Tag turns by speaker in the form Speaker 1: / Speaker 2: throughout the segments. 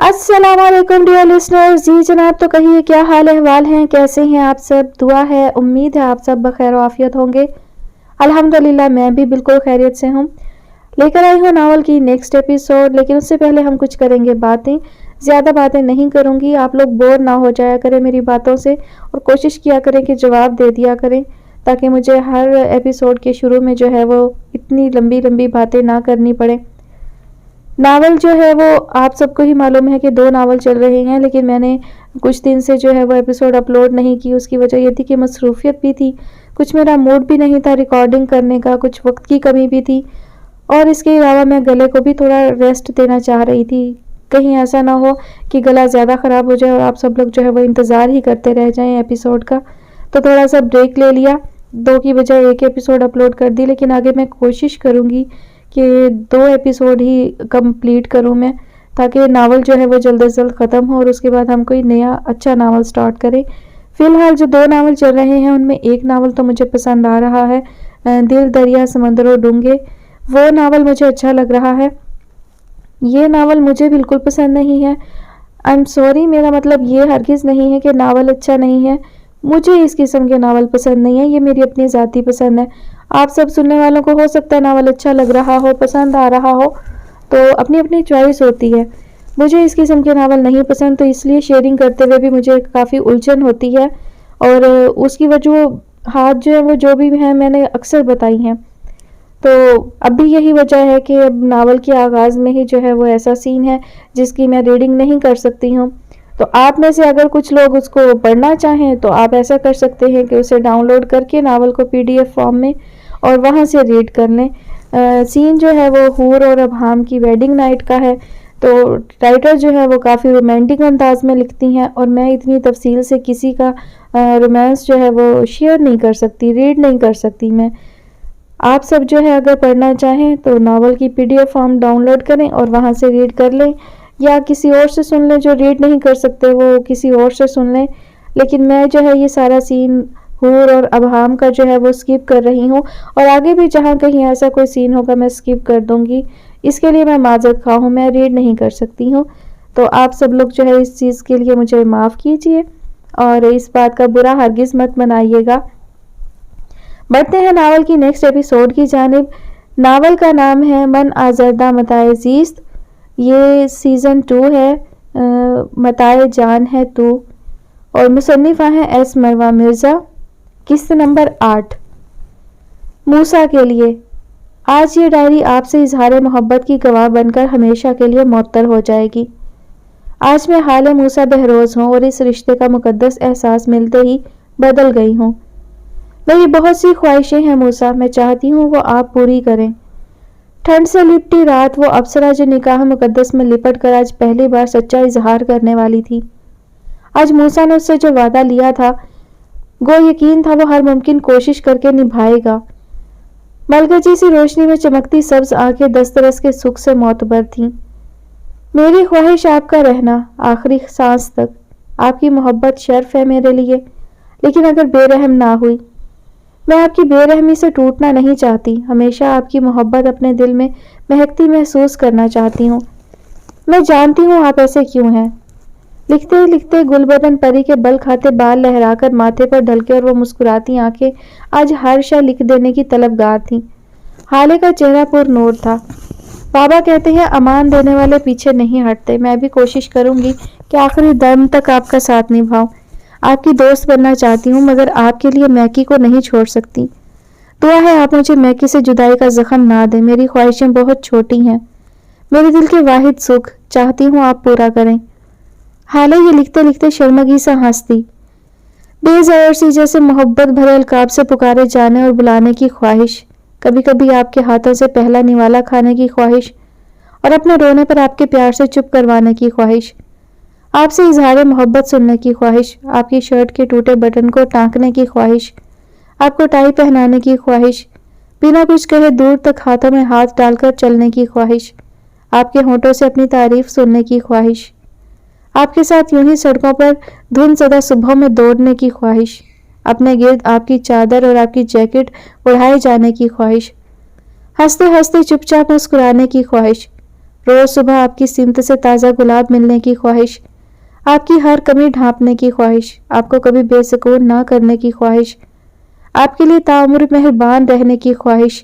Speaker 1: अस्सलाम वालेकुम dear listeners. जी जनाब, तो कहिए क्या हाल अहवाल हैं, कैसे हैं आप सब। दुआ है, उम्मीद है आप सब बखैर आफियत होंगे। अल्हम्दुलिल्लाह मैं भी बिल्कुल खैरियत से हूँ। लेकर आई हूँ नावल की नेक्स्ट एपिसोड, लेकिन उससे पहले हम कुछ करेंगे बातें। ज़्यादा बातें नहीं करूँगी, आप लोग बोर ना हो जाया करें मेरी बातों से, और कोशिश किया करें कि जवाब दे दिया करें, ताकि मुझे हर एपिसोड के शुरू में जो है वो इतनी लंबी लंबी बातें ना करनी पड़े। नावल जो है वो आप सबको ही मालूम है कि 2 नावल चल रहे हैं, लेकिन मैंने कुछ दिन से जो है वो एपिसोड अपलोड नहीं की। उसकी वजह ये थी कि मसरूफियत भी थी, कुछ मेरा मूड भी नहीं था रिकॉर्डिंग करने का, कुछ वक्त की कमी भी थी, और इसके अलावा मैं गले को भी थोड़ा रेस्ट देना चाह रही थी। कहीं ऐसा ना हो कि गला ज़्यादा ख़राब हो जाए और आप सब लोग जो है वो इंतज़ार ही करते रह जाएं एपिसोड का। तो थोड़ा सा ब्रेक ले लिया, 2 की बजाय 1 एपिसोड अपलोड कर दी, लेकिन आगे मैं कोशिश करूँगी कि 2 एपिसोड ही कंप्लीट करूं मैं, ताकि नावल जो है वो जल्द से जल्द ख़त्म हो और उसके बाद हम कोई नया अच्छा नावल स्टार्ट करें। फ़िलहाल जो 2 नावल चल रहे हैं उनमें एक नावल तो मुझे पसंद आ रहा है, दिल दरिया समंदरों डूंगे, वो नावल मुझे अच्छा लग रहा है। ये नावल मुझे बिल्कुल पसंद नहीं है। आई एम सॉरी, मेरा मतलब ये हरगिज़ नहीं है कि नावल अच्छा नहीं है, मुझे इस किस्म के नावल पसंद नहीं है, ये मेरी अपनी ज़ाती पसंद है। आप सब सुनने वालों को हो सकता है नावल अच्छा लग रहा हो, पसंद आ रहा हो, तो अपनी अपनी चॉइस होती है। मुझे इस किस्म के नावल नहीं पसंद, तो इसलिए शेयरिंग करते हुए भी मुझे काफ़ी उलझन होती है, और उसकी वजूहात जो है वो जो भी हैं मैंने अक्सर बताई हैं। तो अब भी यही वजह है कि अब नावल के आगाज़ में ही जो है वो ऐसा सीन है जिसकी मैं रीडिंग नहीं कर सकती हूँ। तो आप में से अगर कुछ लोग उसको पढ़ना चाहें तो आप ऐसा कर सकते हैं कि उसे डाउनलोड करके नावल को PDF फॉर्म में और वहाँ से रीड कर लें। सीन जो है वो हूर और अबहाम की वेडिंग नाइट का है, तो राइटर जो है वो काफ़ी रोमांटिक अंदाज में लिखती हैं, और मैं इतनी तफसील से किसी का रोमांस जो है वो शेयर नहीं कर सकती, रीड नहीं कर सकती मैं। आप सब जो है अगर पढ़ना चाहें तो नावल की PDF फॉर्म डाउनलोड करें और वहाँ से रीड कर लें, या किसी और से सुन लें। जो रीड नहीं कर सकते वो किसी और से सुन लें, लेकिन मैं जो है ये सारा सीन हूर और अबहाम का जो है वो स्किप कर रही हूँ, और आगे भी जहाँ कहीं ऐसा कोई सीन होगा मैं स्किप कर दूँगी। इसके लिए मैं माज़रत ख़्वाह हूँ, मैं रीड नहीं कर सकती हूँ। तो आप सब लोग जो है इस चीज़ के लिए मुझे माफ़ कीजिए, और इस बात का बुरा हरगिज़ मत मनाइएगा। बढ़ते हैं नावल की नेक्स्ट एपिसोड की जानिब। नावल का नाम है मन आज़रदा मताए ज़ीस्त, ये सीज़न 2 है, मताए जान है तू, और मुसन्निफ़ा है S मरवा मिर्ज़ा। किस्त नंबर 8। मूसा के लिए। आज ये डायरी आपसे इजहार मोहब्बत की गवाह बनकर हमेशा के लिए मुअत्तल हो जाएगी। आज मैं हाल मूसा बहरोज़ हूँ और इस रिश्ते का मुकद्दस एहसास मिलते ही बदल गई हूँ। मेरी बहुत सी ख्वाहिशें हैं मूसा, मैं चाहती हूँ वो आप पूरी करें। ठंड से लिपटी रात, वो अप्सरा जो निकाह मुकद्दस में लिपट कर आज पहली बार सच्चा इजहार करने वाली थी। आज मूसा ने उससे जो वादा लिया था, गो यकीन था वो हर मुमकिन कोशिश करके निभाएगा। मलगजी सी रोशनी में चमकती सब्ज आंखें दस्तरस के सुख से मोतबर थीं। मेरी ख्वाहिश आपका रहना आखिरी सांस तक, आपकी मोहब्बत शर्फ है मेरे लिए, लेकिन अगर बेरहम ना हुई। मैं आपकी बेरहमी से टूटना नहीं चाहती, हमेशा आपकी मोहब्बत अपने दिल में महकती महसूस करना चाहती हूँ। मैं जानती हूँ आप ऐसे क्यों हैं। लिखते लिखते गुलबदन परी के बल खाते बाल लहराकर माथे पर ढलके और वो मुस्कुराती आंखें आज हर शय लिख देने की तलबगार थीं। हाले का चेहरा पुर नूर था। बाबा कहते हैं अमान देने वाले पीछे नहीं हटते। मैं भी कोशिश करूंगी कि आखिरी दम तक आपका साथ निभाऊं। आपकी दोस्त बनना चाहती हूँ, मगर आपके लिए मैकी को नहीं छोड़ सकती। दुआ है आप मुझे मैकी से जुदाई का जख्म ना दें। मेरी ख्वाहिशें बहुत छोटी हैं, मेरे दिल के वाहिद सुख चाहती हूँ आप पूरा करें। हाले ये लिखते लिखते शर्मगी सा हंसती, बेज़ौर सी, जैसे मोहब्बत भरे अलकाब से पुकारे जाने और बुलाने की ख्वाहिश, कभी कभी आपके हाथों से पहला निवाला खाने की ख्वाहिश, और अपने रोने पर आपके प्यार से चुप करवाने की ख्वाहिश, आपसे इजहार मोहब्बत सुनने की ख्वाहिश, आपकी शर्ट के टूटे बटन को टाँकने की ख्वाहिश, आपको टाई पहनाने की ख्वाहिश, बिना कुछ कहे दूर तक हाथों में हाथ डालकर चलने की ख्वाहिश, आपके होठों से अपनी तारीफ सुनने की ख्वाहिश, आपके साथ यूं ही सड़कों पर धुंध सदा सुबह में दौड़ने की ख्वाहिश, अपने गिर्द आपकी चादर और आपकी जैकेट उड़ाए जाने की ख्वाहिश, हंसते हंसते चुपचाप मुस्कुराने की ख्वाहिश, روز صبح آپ کی سمت سے تازہ گلاب ملنے کی خواہش، آپ کی ہر کمی ڈھانپنے کی خواہش، آپ کو کبھی بے سکون نہ کرنے کی خواہش، آپ کے لیے تعمر مہربان رہنے کی خواہش،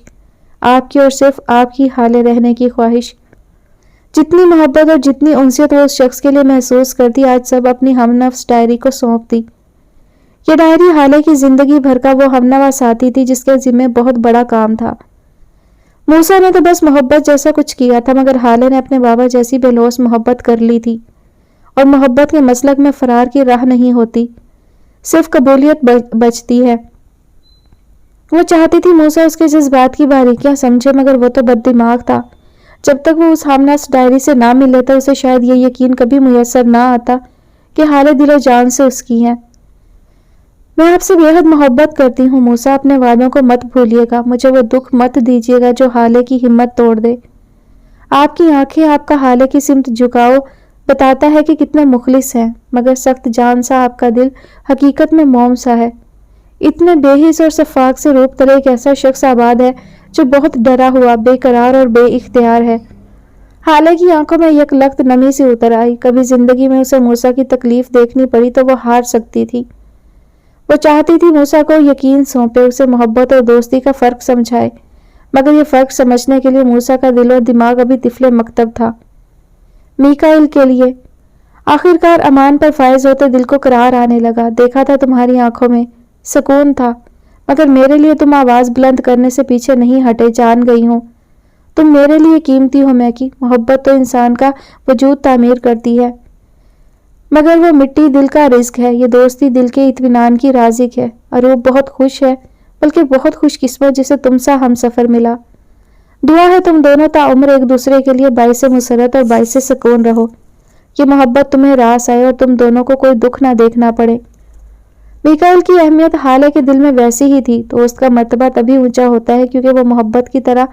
Speaker 1: آپ کی اور صرف آپ کی حالے رہنے کی خواہش۔ جتنی محبت اور جتنی انسیت وہ اس شخص کے لیے محسوس کرتی، آج سب اپنی ہم نفس ڈائری کو سونپ دی۔ یہ ڈائری حالے کی زندگی بھر کا وہ ہم نوا ساتھی تھی جس کے ذمہ بہت بڑا کام تھا۔ موسیٰ نے تو بس محبت جیسا کچھ کیا تھا، مگر حالے نے اپنے بابا جیسی بے لوث محبت کر لی تھی، اور محبت کے مسلک میں فرار کی راہ نہیں ہوتی، صرف قبولیت بچتی ہے۔ وہ چاہتی تھی موسیٰ اس کے جذبات کی باریکیاں سمجھے، مگر وہ تو بد دماغ تھا۔ جب تک وہ اس ہمنفس ڈائری سے نہ مل لیتا، اسے شاید یہ یقین کبھی میسر نہ آتا کہ حالے دل و جان سے اس کی ہے۔ میں آپ سے بےحد محبت کرتی ہوں موسیٰ، اپنے وعدوں کو مت بھولیے گا، مجھے وہ دکھ مت دیجیے گا جو حالے کی ہمت توڑ دے۔ آپ کی آنکھیں، آپ کا حالے کی سمت جھکاؤ بتاتا ہے کہ کتنے مخلص ہیں، مگر سخت جان سا آپ کا دل حقیقت میں موم سا ہے۔ اتنے بے حس اور شفاق سے روپ تلے ایک ایسا شخص آباد ہے جو بہت ڈرا ہوا، بے قرار اور بے اختیار ہے۔ حالے کی آنکھوں میں یک لخت نمی سی اتر آئی۔ کبھی زندگی میں اسے موسیٰ کی تکلیف دیکھنی پڑی تو وہ ہار سکتی تھی۔ وہ چاہتی تھی موسیٰ کو یقین سونپے، اسے محبت اور دوستی کا فرق سمجھائے، مگر یہ فرق سمجھنے کے لیے موسیٰ کا دل اور دماغ ابھی طفل مکتب تھا۔ میکائیل کے لیے آخرکار امان پر فائز ہوتے دل کو قرار آنے لگا۔ دیکھا تھا تمہاری آنکھوں میں سکون تھا، مگر میرے لیے تم آواز بلند کرنے سے پیچھے نہیں ہٹے، جان گئی ہوں تم میرے لیے قیمتی ہو میکی۔ محبت تو انسان کا وجود تعمیر کرتی ہے، مگر وہ مٹی دل کا رزق ہے، یہ دوستی دل کے اطمینان کی رازق ہے۔ اروپ بہت خوش ہے، بلکہ بہت خوش قسمت جسے تم سا ہم سفر ملا۔ دعا ہے تم دونوں تعمر ایک دوسرے کے لیے باعث مسرت اور باعث سکون رہو، یہ محبت تمہیں راس آئے اور تم دونوں کو کوئی دکھ نہ دیکھنا پڑے۔ میکائیل کی اہمیت حالے کے دل میں ویسی ہی تھی۔ دوست کا مرتبہ تبھی اونچا ہوتا ہے کیونکہ وہ محبت کی طرح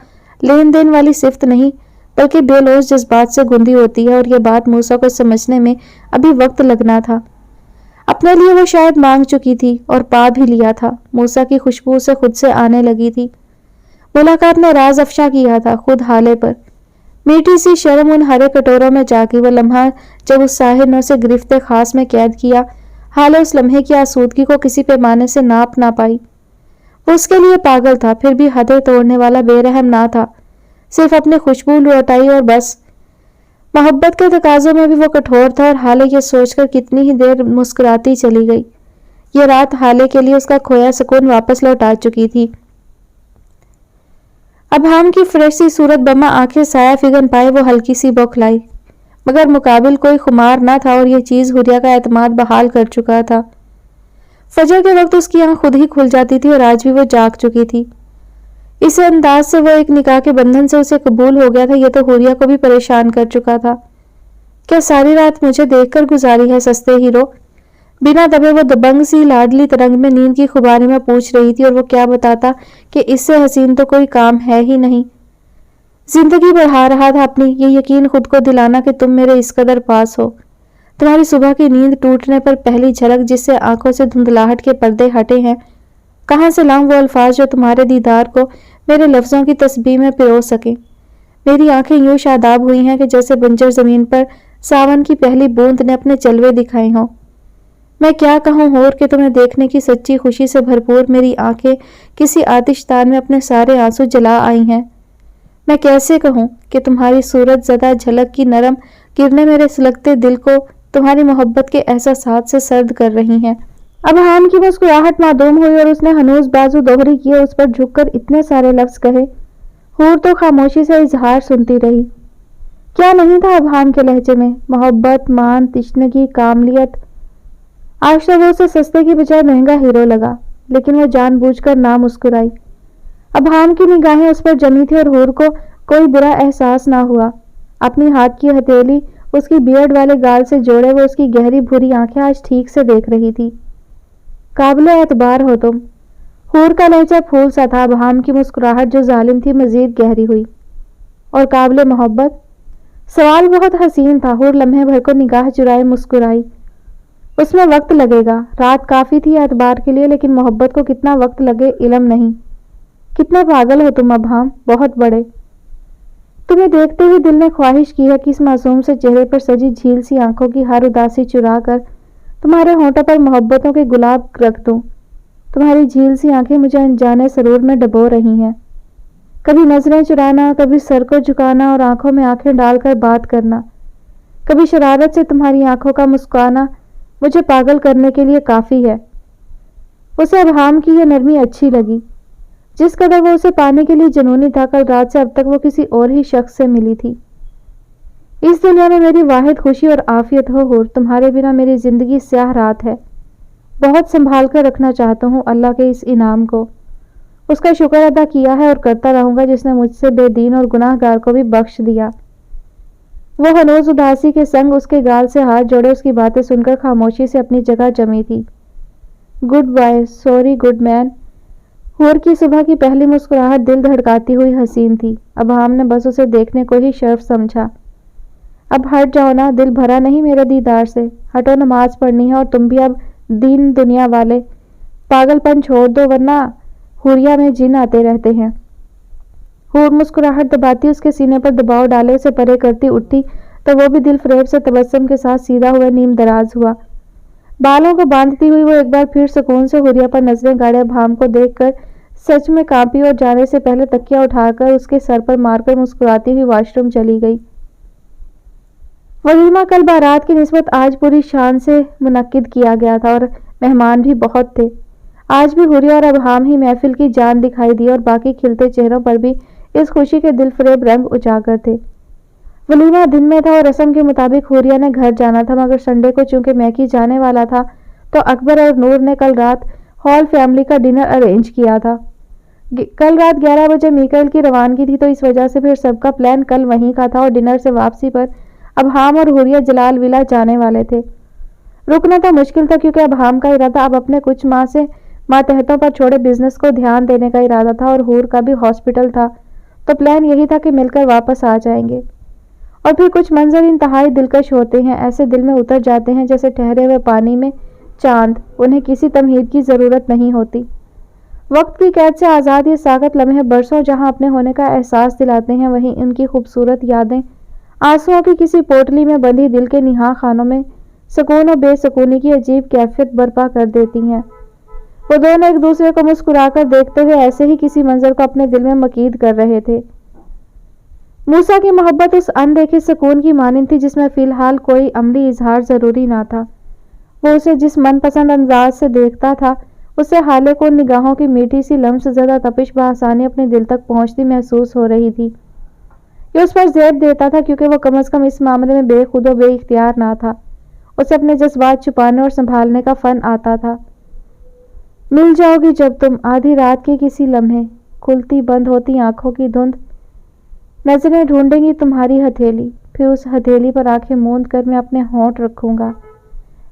Speaker 1: لین دین والی صفت نہیں بلکہ بے لوث جذبات سے گندی ہوتی ہے، اور یہ بات موسیٰ کو سمجھنے میں ابھی وقت لگنا تھا۔ اپنے لیے وہ شاید مانگ چکی تھی اور پا بھی لیا تھا۔ موسیٰ کی خوشبو اسے خود سے آنے لگی تھی۔ ملاقات نے راز افشا کیا تھا خود حالے پر۔ میٹھی سی شرم ان ہرے کٹوروں میں جاگی۔ وہ لمحہ جب اس ساحر نے اسے گرفت خاص میں قید کیا، حالے اس لمحے کی آسودگی کو کسی پیمانے سے ناپ نہ پائی۔ وہ اس کے لیے پاگل تھا، پھر بھی حدیں توڑنے والا بے رحم نہ تھا، صرف اپنی خوشبو لوٹائی اور بس۔ محبت کے تقاضوں میں بھی وہ کٹھور تھا، اور حالے یہ سوچ کر کتنی ہی دیر مسکراتی چلی گئی۔ یہ رات حالے کے لیے اس کا کھویا سکون واپس لوٹا چکی تھی۔ ابہام کی فریش سی صورت بما آنکھیں سایہ فگن پائے وہ ہلکی سی بوکھلائی، مگر مقابل کوئی خمار نہ تھا، اور یہ چیز حریہ کا اعتماد بحال کر چکا تھا۔ فجر کے وقت اس کی آنکھ خود ہی کھل جاتی تھی، اور آج بھی وہ جاگ چکی تھی۔ اس انداز سے وہ ایک نکاح کے بندھن سے اسے قبول ہو گیا تھا، یہ تو حریہ کو بھی پریشان کر چکا تھا۔ کیا ساری رات مجھے دیکھ کر گزاری ہے سستے ہیرو؟ بنا دبے وہ دبنگ سی لاڈلی ترنگ میں نیند کی خباری میں پوچھ رہی تھی، اور وہ کیا بتاتا کہ اس سے حسین تو کوئی کام ہے ہی نہیں۔ زندگی بڑھا رہا تھا اپنی، یہ یقین خود کو دلانا کہ تم میرے اس قدر پاس ہو۔ تمہاری صبح کی نیند ٹوٹنے پر پہلی جھلک جس سے آنکھوں سے دھندلاہٹ کے پردے ہٹے ہیں، کہاں سے لاؤں وہ الفاظ جو تمہارے دیدار کو میرے لفظوں کی تسبیح میں پرو سکیں؟ میری آنکھیں یوں شاداب ہوئی ہیں کہ جیسے بنجر زمین پر ساون کی پہلی بوند نے اپنے جلوے دکھائے ہوں۔ میں کیا کہوں ہور کہ تمہیں دیکھنے کی سچی خوشی سے بھرپور میری آنکھیں کسی آتش دان میں اپنے سارے آنسو جلا آئی ہیں۔ میں کیسے کہوں کہ تمہاری صورت زدہ جھلک کی نرم کرنیں میرے سلگتے دل کو تمہاری محبت کے احساسات سے سرد کر رہی ہیں۔ ابہام کی مسکراہٹ معدوم ہوئی، اور اس نے ہنوز بازو دوہری کیے اس پر جھک کر اتنے سارے لفظ کہے۔ حور تو خاموشی سے اظہار سنتی رہی۔ کیا نہیں تھا ابہام کے لہجے میں؟ محبت، مان، تشنگی، کاملیت۔ آج تو وہ اسے سستے کی بجائے مہنگا ہیرو لگا، لیکن وہ جان بوجھ کر نہ مسکرائی۔ ابہام کی نگاہیں اس پر جمی تھی، اور حور کو کوئی برا احساس نہ ہوا۔ اپنی ہاتھ کی ہتھیلی اس کی بیئرڈ والے گال سے جوڑے وہ اس کی گہری بھوری آنکھیں آج ٹھیک سے دیکھ رہی تھی۔ قابل اعتبار ہو تم۔ حور کا لہجہ پھول سا تھا۔ ابہام کی مسکراہٹ جو ظالم تھی مزید گہری ہوئی۔ اور قابل محبت؟ سوال بہت حسین تھا۔ حور لمحے بھر کو نگاہ چرائے مسکرائی۔ اس میں وقت لگے گا۔ رات کافی تھی اعتبار کے لیے، لیکن محبت کو کتنا وقت لگے علم نہیں۔ کتنا پاگل ہو تم ابہام، بہت بڑے۔ तुम्हें देखते ही दिल ने ख्वाहिश की है कि इस मासूम से चेहरे पर सजी झील सी आंखों की हर उदासी चुरा कर तुम्हारे होंठों पर मोहब्बतों के गुलाब रख दूं। तुम्हारी झील सी आंखें मुझे अनजाने सरूर में डबो रही हैं। कभी नजरें चुराना, कभी सर को झुकाना और आंखों में आंखें डालकर बात करना, कभी शरारत से तुम्हारी आंखों का मुस्कुराना मुझे पागल करने के लिए काफी है। उसे अबहाम की यह नरमी अच्छी लगी। जिस कदर वो उसे पाने के लिए जुनूनी था, कल रात से अब तक वो किसी और ही शख्स से मिली थी। इस दुनिया में मेरी वाहिद खुशी और आफियत हो हुर, तुम्हारे बिना मेरी जिंदगी स्याह रात है। बहुत संभाल कर रखना चाहता हूँ अल्लाह के इस इनाम को। उसका शुक्र अदा किया है और करता रहूंगा जिसने मुझसे बेदीन और गुनाहगार को भी बख्श दिया। वो हनोज उदासी के संग उसके गाल से हाथ जोड़े उसकी बातें सुनकर खामोशी से अपनी जगह जमी थी। Good bye, sorry good man. हूर की सुबह की पहली मुस्कुराहट दिल धड़काती हुई हसीन थी। अबहाम ने बस उसे देखने को ही शर्फ समझा। अब हट जाओ ना, दिल भरा नहीं मेरे दीदार से। हटो, नमाज पढ़नी है और तुम भी अब दीन दुनिया वाले पागलपन छोड़ दो, वरना हुरिया में जिन आते रहते हैं। हूर मुस्कुराहट दबाती उसके सीने पर दबाव डाले उसे परे करती उठी तो वो भी दिल फरेब से तबस्सुम के साथ सीधा हुआ नीम दराज हुआ। बालों को बांधती हुई वो एक बार फिर सुकून से हुरिया पर नजरें गाड़े। अबहाम को देखकर सच में कांपी और जाने से पहले तकिया उठाकर उसके सर पर मारकर मुस्कुराती हुई वॉशरूम चली गई। वलीमा कल बारात की निस्बत आज पूरी शान से मुनक्किद किया गया था और मेहमान भी बहुत थे। आज भी हुरिया और अबहाम ही महफिल की जान दिखाई दी और बाकी खिलते चेहरों पर भी इस खुशी के दिल फरेब रंग उजागर थे। वलीमा दिन में था और रस्म के मुताबिक हुरिया ने घर जाना था, मगर संडे को चूंकि मैकी जाने वाला था तो अकबर और नूर ने कल रात हॉल फैमिली का डिनर अरेंज किया था। कल रात 11 बजे मीकाइल की रवानगी थी तो इस वजह से फिर सबका प्लान कल वहीं का था और डिनर से वापसी पर अबहाम और हुरिया जलाल विला जाने वाले थे। रुकना तो मुश्किल था क्योंकि अबहाम का इरादा अब अपने कुछ माह से मातहतों पर छोड़े बिजनेस को ध्यान देने का इरादा था और हूर का भी हॉस्पिटल था, तो प्लान यही था कि मिलकर वापस आ जाएंगे। और फिर कुछ मंजर इंतहाई दिलकश होते हैं, ऐसे दिल में उतर जाते हैं जैसे ठहरे हुए पानी में चांद। उन्हें किसी तमहीद की ज़रूरत नहीं होती। वक्त की कैद से आज़ाद ये साकत लम्हे बरसों जहां अपने होने का एहसास दिलाते हैं, वहीं उनकी खूबसूरत यादें आंसुओं की किसी पोटली में बंधी दिल के निहा खानों में सुकून और बेसुकूनी की अजीब कैफियत बर्पा कर देती हैं। वो दोनों एक दूसरे को मुस्कुराकर देखते हुए ऐसे ही किसी मंजर को अपने दिल में मकीद कर रहे थे। मूसा की मोहब्बत उस अनदेखे सुकून की मानिंद थी जिसमें फिलहाल कोई अमली इजहार जरूरी ना था। वो उसे जिस मनपसंद अंदाज से देखता था उसे हाले को निगाहों की मीठी सी लम्स ज़दा तपिश बआसानी अपने दिल तक पहुंचती महसूस हो रही थी। ये उस पर ज़ेद देता था क्योंकि वो कम अज़ कम इस मामले में बेखुद व बेइख्तियार ना था। उसे अपने जज्बात छुपाने और संभालने का फ़न आता था। मिल जाओगी जब तुम, आधी रात के किसी लम्हे, खुलती बंद होती आंखों की धुंध, नजरें ढूंढेंगी तुम्हारी हथेली, फिर उस हथेली पर आंखें मूंद कर मैं अपने होंठ रखूंगा,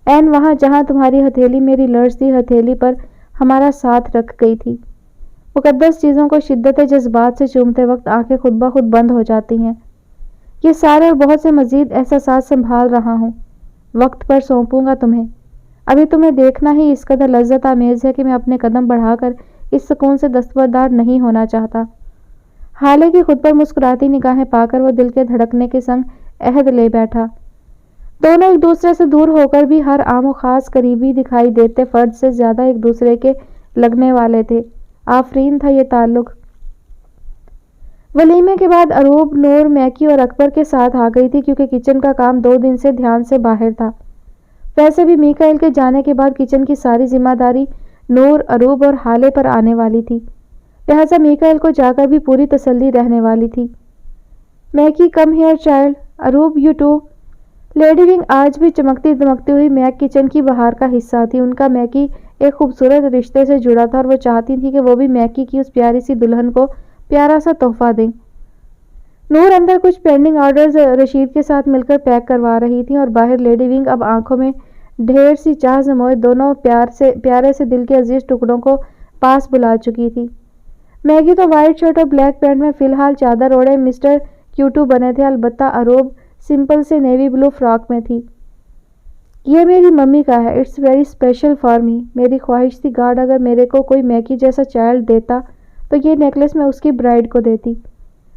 Speaker 1: ऐन वहां जहां तुम्हारी हथेली मेरी लर्जती हथेली पर हमारा साथ रख गई थी। मुकद्दस चीज़ों को शिद्दत जज्बात से चूमते वक्त आंखें खुद ब खुद बंद हो जाती हैं। ये सारे और बहुत से मजीद एहसास संभाल रहा हूँ, वक्त पर सौंपूंगा तुम्हें। अभी तुम्हें देखना ही इस कदर लज्जत आमेज़ है कि मैं अपने कदम बढ़ाकर इस सुकून से दस्तबरदार नहीं होना चाहता। हालांकि खुद पर मुस्कुराती निगाहें पाकर वो दिल के धड़कने के संग अहद ले बैठा। दोनों एक दूसरे से दूर होकर भी हर आम खास करीबी दिखाई देते फर्द से ज्यादा एक दूसरे के लगने वाले थे। आफरीन था ये ताल्लुक। वलीमे के बाद अरूब, नूर, मैकी और अकबर के साथ आ गई थी क्योंकि किचन का काम 2 दिन से ध्यान से बाहर था। वैसे भी मीकाइल के जाने के बाद किचन की सारी जिम्मेदारी नूर, अरूब और हाले पर आने वाली थी, लिहाजा मीकाइल को जाकर भी पूरी तसल्ली रहने वाली थी। Mikey come here child, Aroob you too. Lady wing आज भी चमकती दमकती हुई मैक किचन की बहार का हिस्सा थी। उनका मैकी एक खूबसूरत रिश्ते से जुड़ा था और वो चाहती थी कि वो भी मैकी की उस प्यारी सी दुल्हन को प्यारा सा तोहफा दें। नूर अंदर कुछ पेंडिंग ऑर्डर्स रशीद के साथ मिलकर पैक करवा रही थी और बाहर लेडी विंग अब आंखों में ढेर सी चाह जमोए दोनों प्यारे से दिल के अजीज टुकड़ों को पास बुला चुकी थी। मैगी तो वाइट शर्ट और ब्लैक पैंट में फिलहाल चादर ओढ़े मिस्टर क्यूटू बने थे, अलबत्ता अरूब सिंपल से नेवी ब्लू फ्रॉक में थी। ये मेरी मम्मी का है, it's very special for me. मेरी ख्वाहिश थी गार्ड अगर मेरे को कोई मैकी जैसा चाइल्ड देता तो ये नेकलेस मैं उसकी ब्राइड को देती।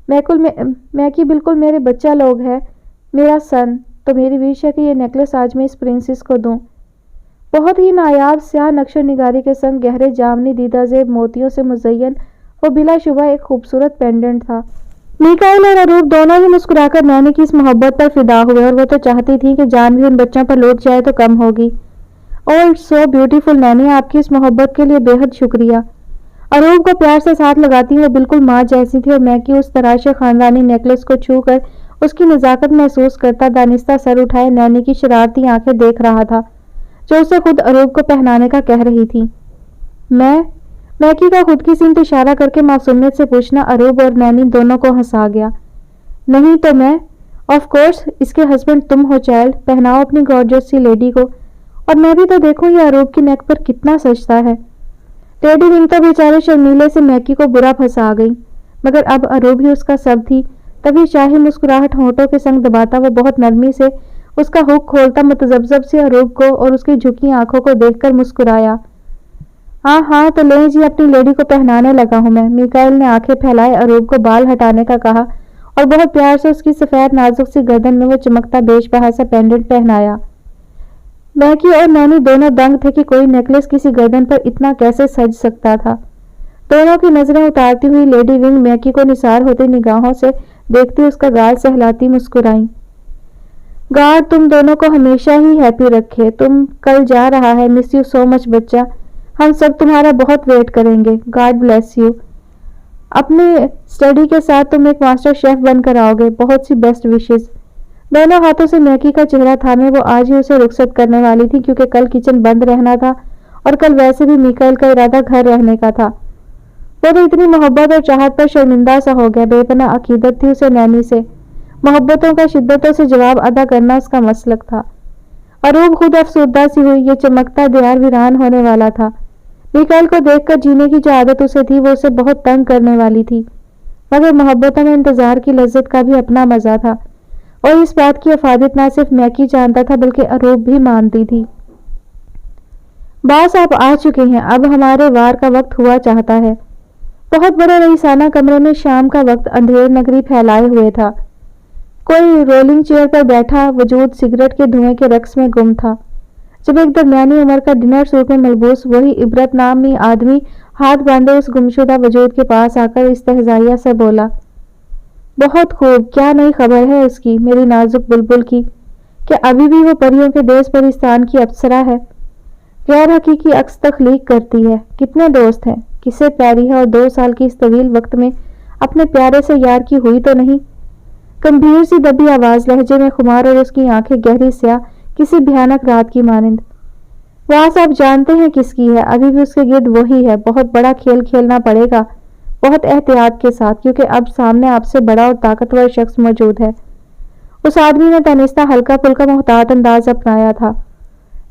Speaker 1: मैकी बिल्कुल मेरे बच्चा लोग है, मेरा सन। तो मेरी विश है कि ये नेकलेस आज मैं इस प्रिंसेस को दूं। बहुत ही नायाब स्याह नक्शो निगारी के संग गहरे जामनी दीदा जेब मोतियों से मुज़य्यन वो बिलाशुबा एक खूबसूरत पेंडेंट था। मीकाइल और अरूप दोनों ही मुस्कुराकर नैनी की इस मोहब्बत पर फिदा हुए और वो तो चाहती थी कि जान भी उन बच्चों पर लौट जाए तो कम होगी। Oh it's so beautiful Naini, आपकी इस मोहब्बत के लिए बेहद शुक्रिया। अरूप को प्यार से साथ लगाती वो बिल्कुल माँ जैसी थी और मैकी उस तराशे खानदानी नेकलेस को छू कर उसकी नज़ाकत महसूस करता दानिस्ता सर उठाए नैनी की शरारती आंखें देख रहा था, जो उसे खुद अरूप को पहनाने का कह रही थी। मैकी का खुद की सीमत इशारा करके मासूमियत से पूछना अरूप और नैनी दोनों को हंसा गया। नहीं तो मैं, ऑफ कोर्स इसके हस्बैंड तुम हो चाइल्ड, पहनाओ अपनी गॉर्जियस सी लेडी को, और मैं भी तो देखूं ये अरूप की नेक पर कितना सजता है। लेडी विंग तो बेचारे शर्मीले से मैकी को बुरा फंसा गई, मगर अब अरूप ही उसका सब थी। तभी शाही मुस्कुराहट होठों के संग दबाता वो बहुत नरमी से उसका हुक खोलता मुतजब्जब से अरूप को और उसकी झुकी आंखों को देखकर मुस्कुराया। हाँ तो ले जी, अपनी लेडी को पहनाने लगा हूं मैं। मीकाइल ने आंखें फैलाए अरूप को बाल हटाने का कहा और बहुत प्यार से उसकी सफेद नाजुक सी गर्दन में वो चमकता बेशबहा सा पेंडेंट पहनाया। मैकी और नैनी दोनों दंग थे कि कोई नेकलेस किसी गर्दन पर इतना कैसे सज सकता था। दोनों की नजरें उतारती हुई लेडी विंग मैकी को निसार होती निगाहों से देखती उसका गाल सहलाती मुस्कुराई। गॉड तुम दोनों को हमेशा ही हैप्पी रखे। तुम कल जा रहा है, मिस यू सो मच बच्चा, हम सब तुम्हारा बहुत वेट करेंगे। God bless you. अपने स्टडी के साथ तुम एक मास्टर शेफ बनकर आओगे। बहुत सी बेस्ट विशेस। दोनों हाथों से मैकी का चेहरा थामे वो आज ही उसे रुखसत करने वाली थी, क्योंकि कल किचन बंद रहना था और कल वैसे भी मीकाइल का इरादा घर रहने का था। वो तो इतनी मोहब्बत और चाहत पर शर्मिंदा सा हो गया। बेपनाह अकीदत थी उसे नैनी से, मोहब्बतों का शिद्दतों से जवाब अदा करना उसका मसलक था। अरूप खुद अफसुर्दा सी हुई। ये चमकता दियार वीरान होने वाला था। मीकाइल को देखकर जीने की जो आदत उसे थी वो उसे बहुत तंग करने वाली थी, मगर मोहब्बतों में इंतजार की लज्जत का भी अपना मजा था, और इस बात की अफादत ना सिर्फ मैकी जानता था बल्कि अरूप भी मानती थी। बॉस आप आ चुके हैं, अब हमारे वार का वक्त हुआ चाहता है। बहुत बड़े रईसाना कमरे में शाम का वक्त अंधेर नगरी फैलाए हुए था। कोई रोलिंग चेयर पर बैठा वजूद सिगरेट के धुएं के रक्स में गुम था, जब एक दरमियानी उम्र का डिनर सूट में मलबूस वही इबरत नामी आदमी हाथ बांधे उस गुमशुदा वजूद के पास आकर इस्तेहजाइया से बोला, बहुत खूब, क्या नई खबर है उसकी, मेरी नाजुक बुलबुल की? क्या अभी भी वो परियों के देश परिस्तान की अप्सरा है? गैर हकीकी अक्स तख्लीक करती है। कितने दोस्त हैं, किसे प्यारी है, और 2 साल की इस तवील वक्त में अपने प्यारे से यार की हुई तो नहीं? गंभीर सी दबी आवाज लहजे में खुमार और उसकी आंखें गहरी स्याह किसी भयानक रात की मानिंद। वास आप जानते हैं किसकी है, अभी भी उसके गिर्द वही है। बहुत बड़ा खेल खेलना पड़ेगा, बहुत एहतियात के साथ, क्योंकि अब सामने आपसे बड़ा और ताकतवर शख्स मौजूद है। उस आदमी ने तनिस्ता हल्का फुल्का मोहतात अंदाज अपनाया था।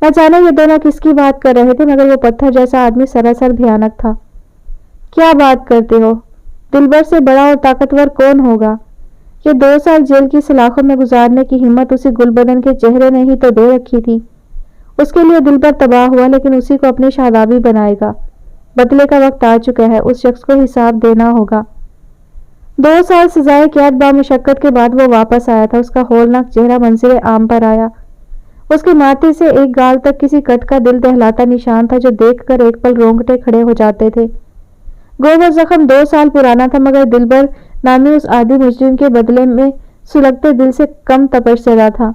Speaker 1: न जाने ये दोनों किसकी बात कर रहे थे, मगर वो पत्थर जैसा आदमी सरासर भयानक था। क्या बात करते हो? दिलबर से बड़ा और ताकतवर कौन होगा? ये 2 साल जेल की सलाखों में गुजारने की हिम्मत उसी गुलबदन के चेहरे ने ही तो दे रखी थी। उसके लिए दिलबर तबाह हुआ, लेकिन उसी को अपनी शादाबी बनाएगा। बदले का वक्त आ चुका है, उस शख्स को हिसाब देना होगा। 2 साल सजाए कैद बामुशक्कत के बाद वो वापस आया था। उसका होलनाक चेहरा मंजिल आम पर आया। उसके माथे से एक गाल तक किसी कट का दिल दहलाता निशान था, जो देखकर एक पल रोंगटे खड़े हो जाते थे। गो वो जख्म 2 साल पुराना था, मगर दिलबर नामी उस आदि मुजरिम के बदले में सुलगते दिल से कम तपस्या था।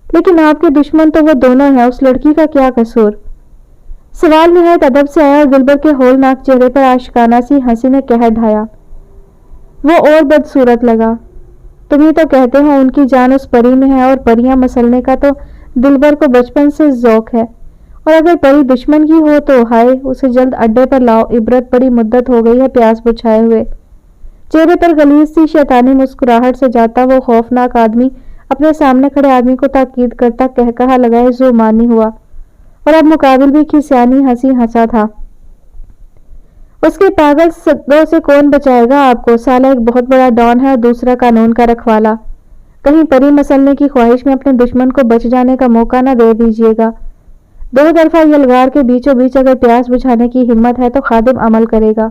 Speaker 1: लेकिन आपके दुश्मन तो वो दोनों हैं, उस लड़की का क्या कसूर? सवाल निहायत अदब से आया और दिलबर के होलनाक चेहरे पर आशिकाना सी हंसी ने कहर ढाया। वो और बदसूरत लगा। तुम ही तो कहते हो उनकी जान उस परी में है, और परियां मसलने का तो दिलबर को बचपन से ज़ौक है। और अगर परी दुश्मन की हो तो हाय, उसे जल्द अड्डे पर लाओ। इबरत बड़ी मुद्दत हो गई है प्यास बुझाए हुए। चेहरे पर गलीज सी शैतानी मुस्कुराहट से जाता वो खौफनाक आदमी अपने सामने खड़े आदमी को ताकीद करता कहकहा लगाए जुर्मानी हुआ, और अब मुकाबिल भी खिसियानी हंसी हंसा था। उसके पागल सदों से कौन बचाएगा आपको? साला एक बहुत बड़ा डॉन है और दूसरा कानून का रखवाला। कहीं परी मसलने की ख्वाहिश में अपने दुश्मन को बच जाने का मौका न दे दीजिएगा। 2 तरफा यलगार के बीचों बीच अगर प्यास बुझाने की हिम्मत है तो खादिम अमल करेगा।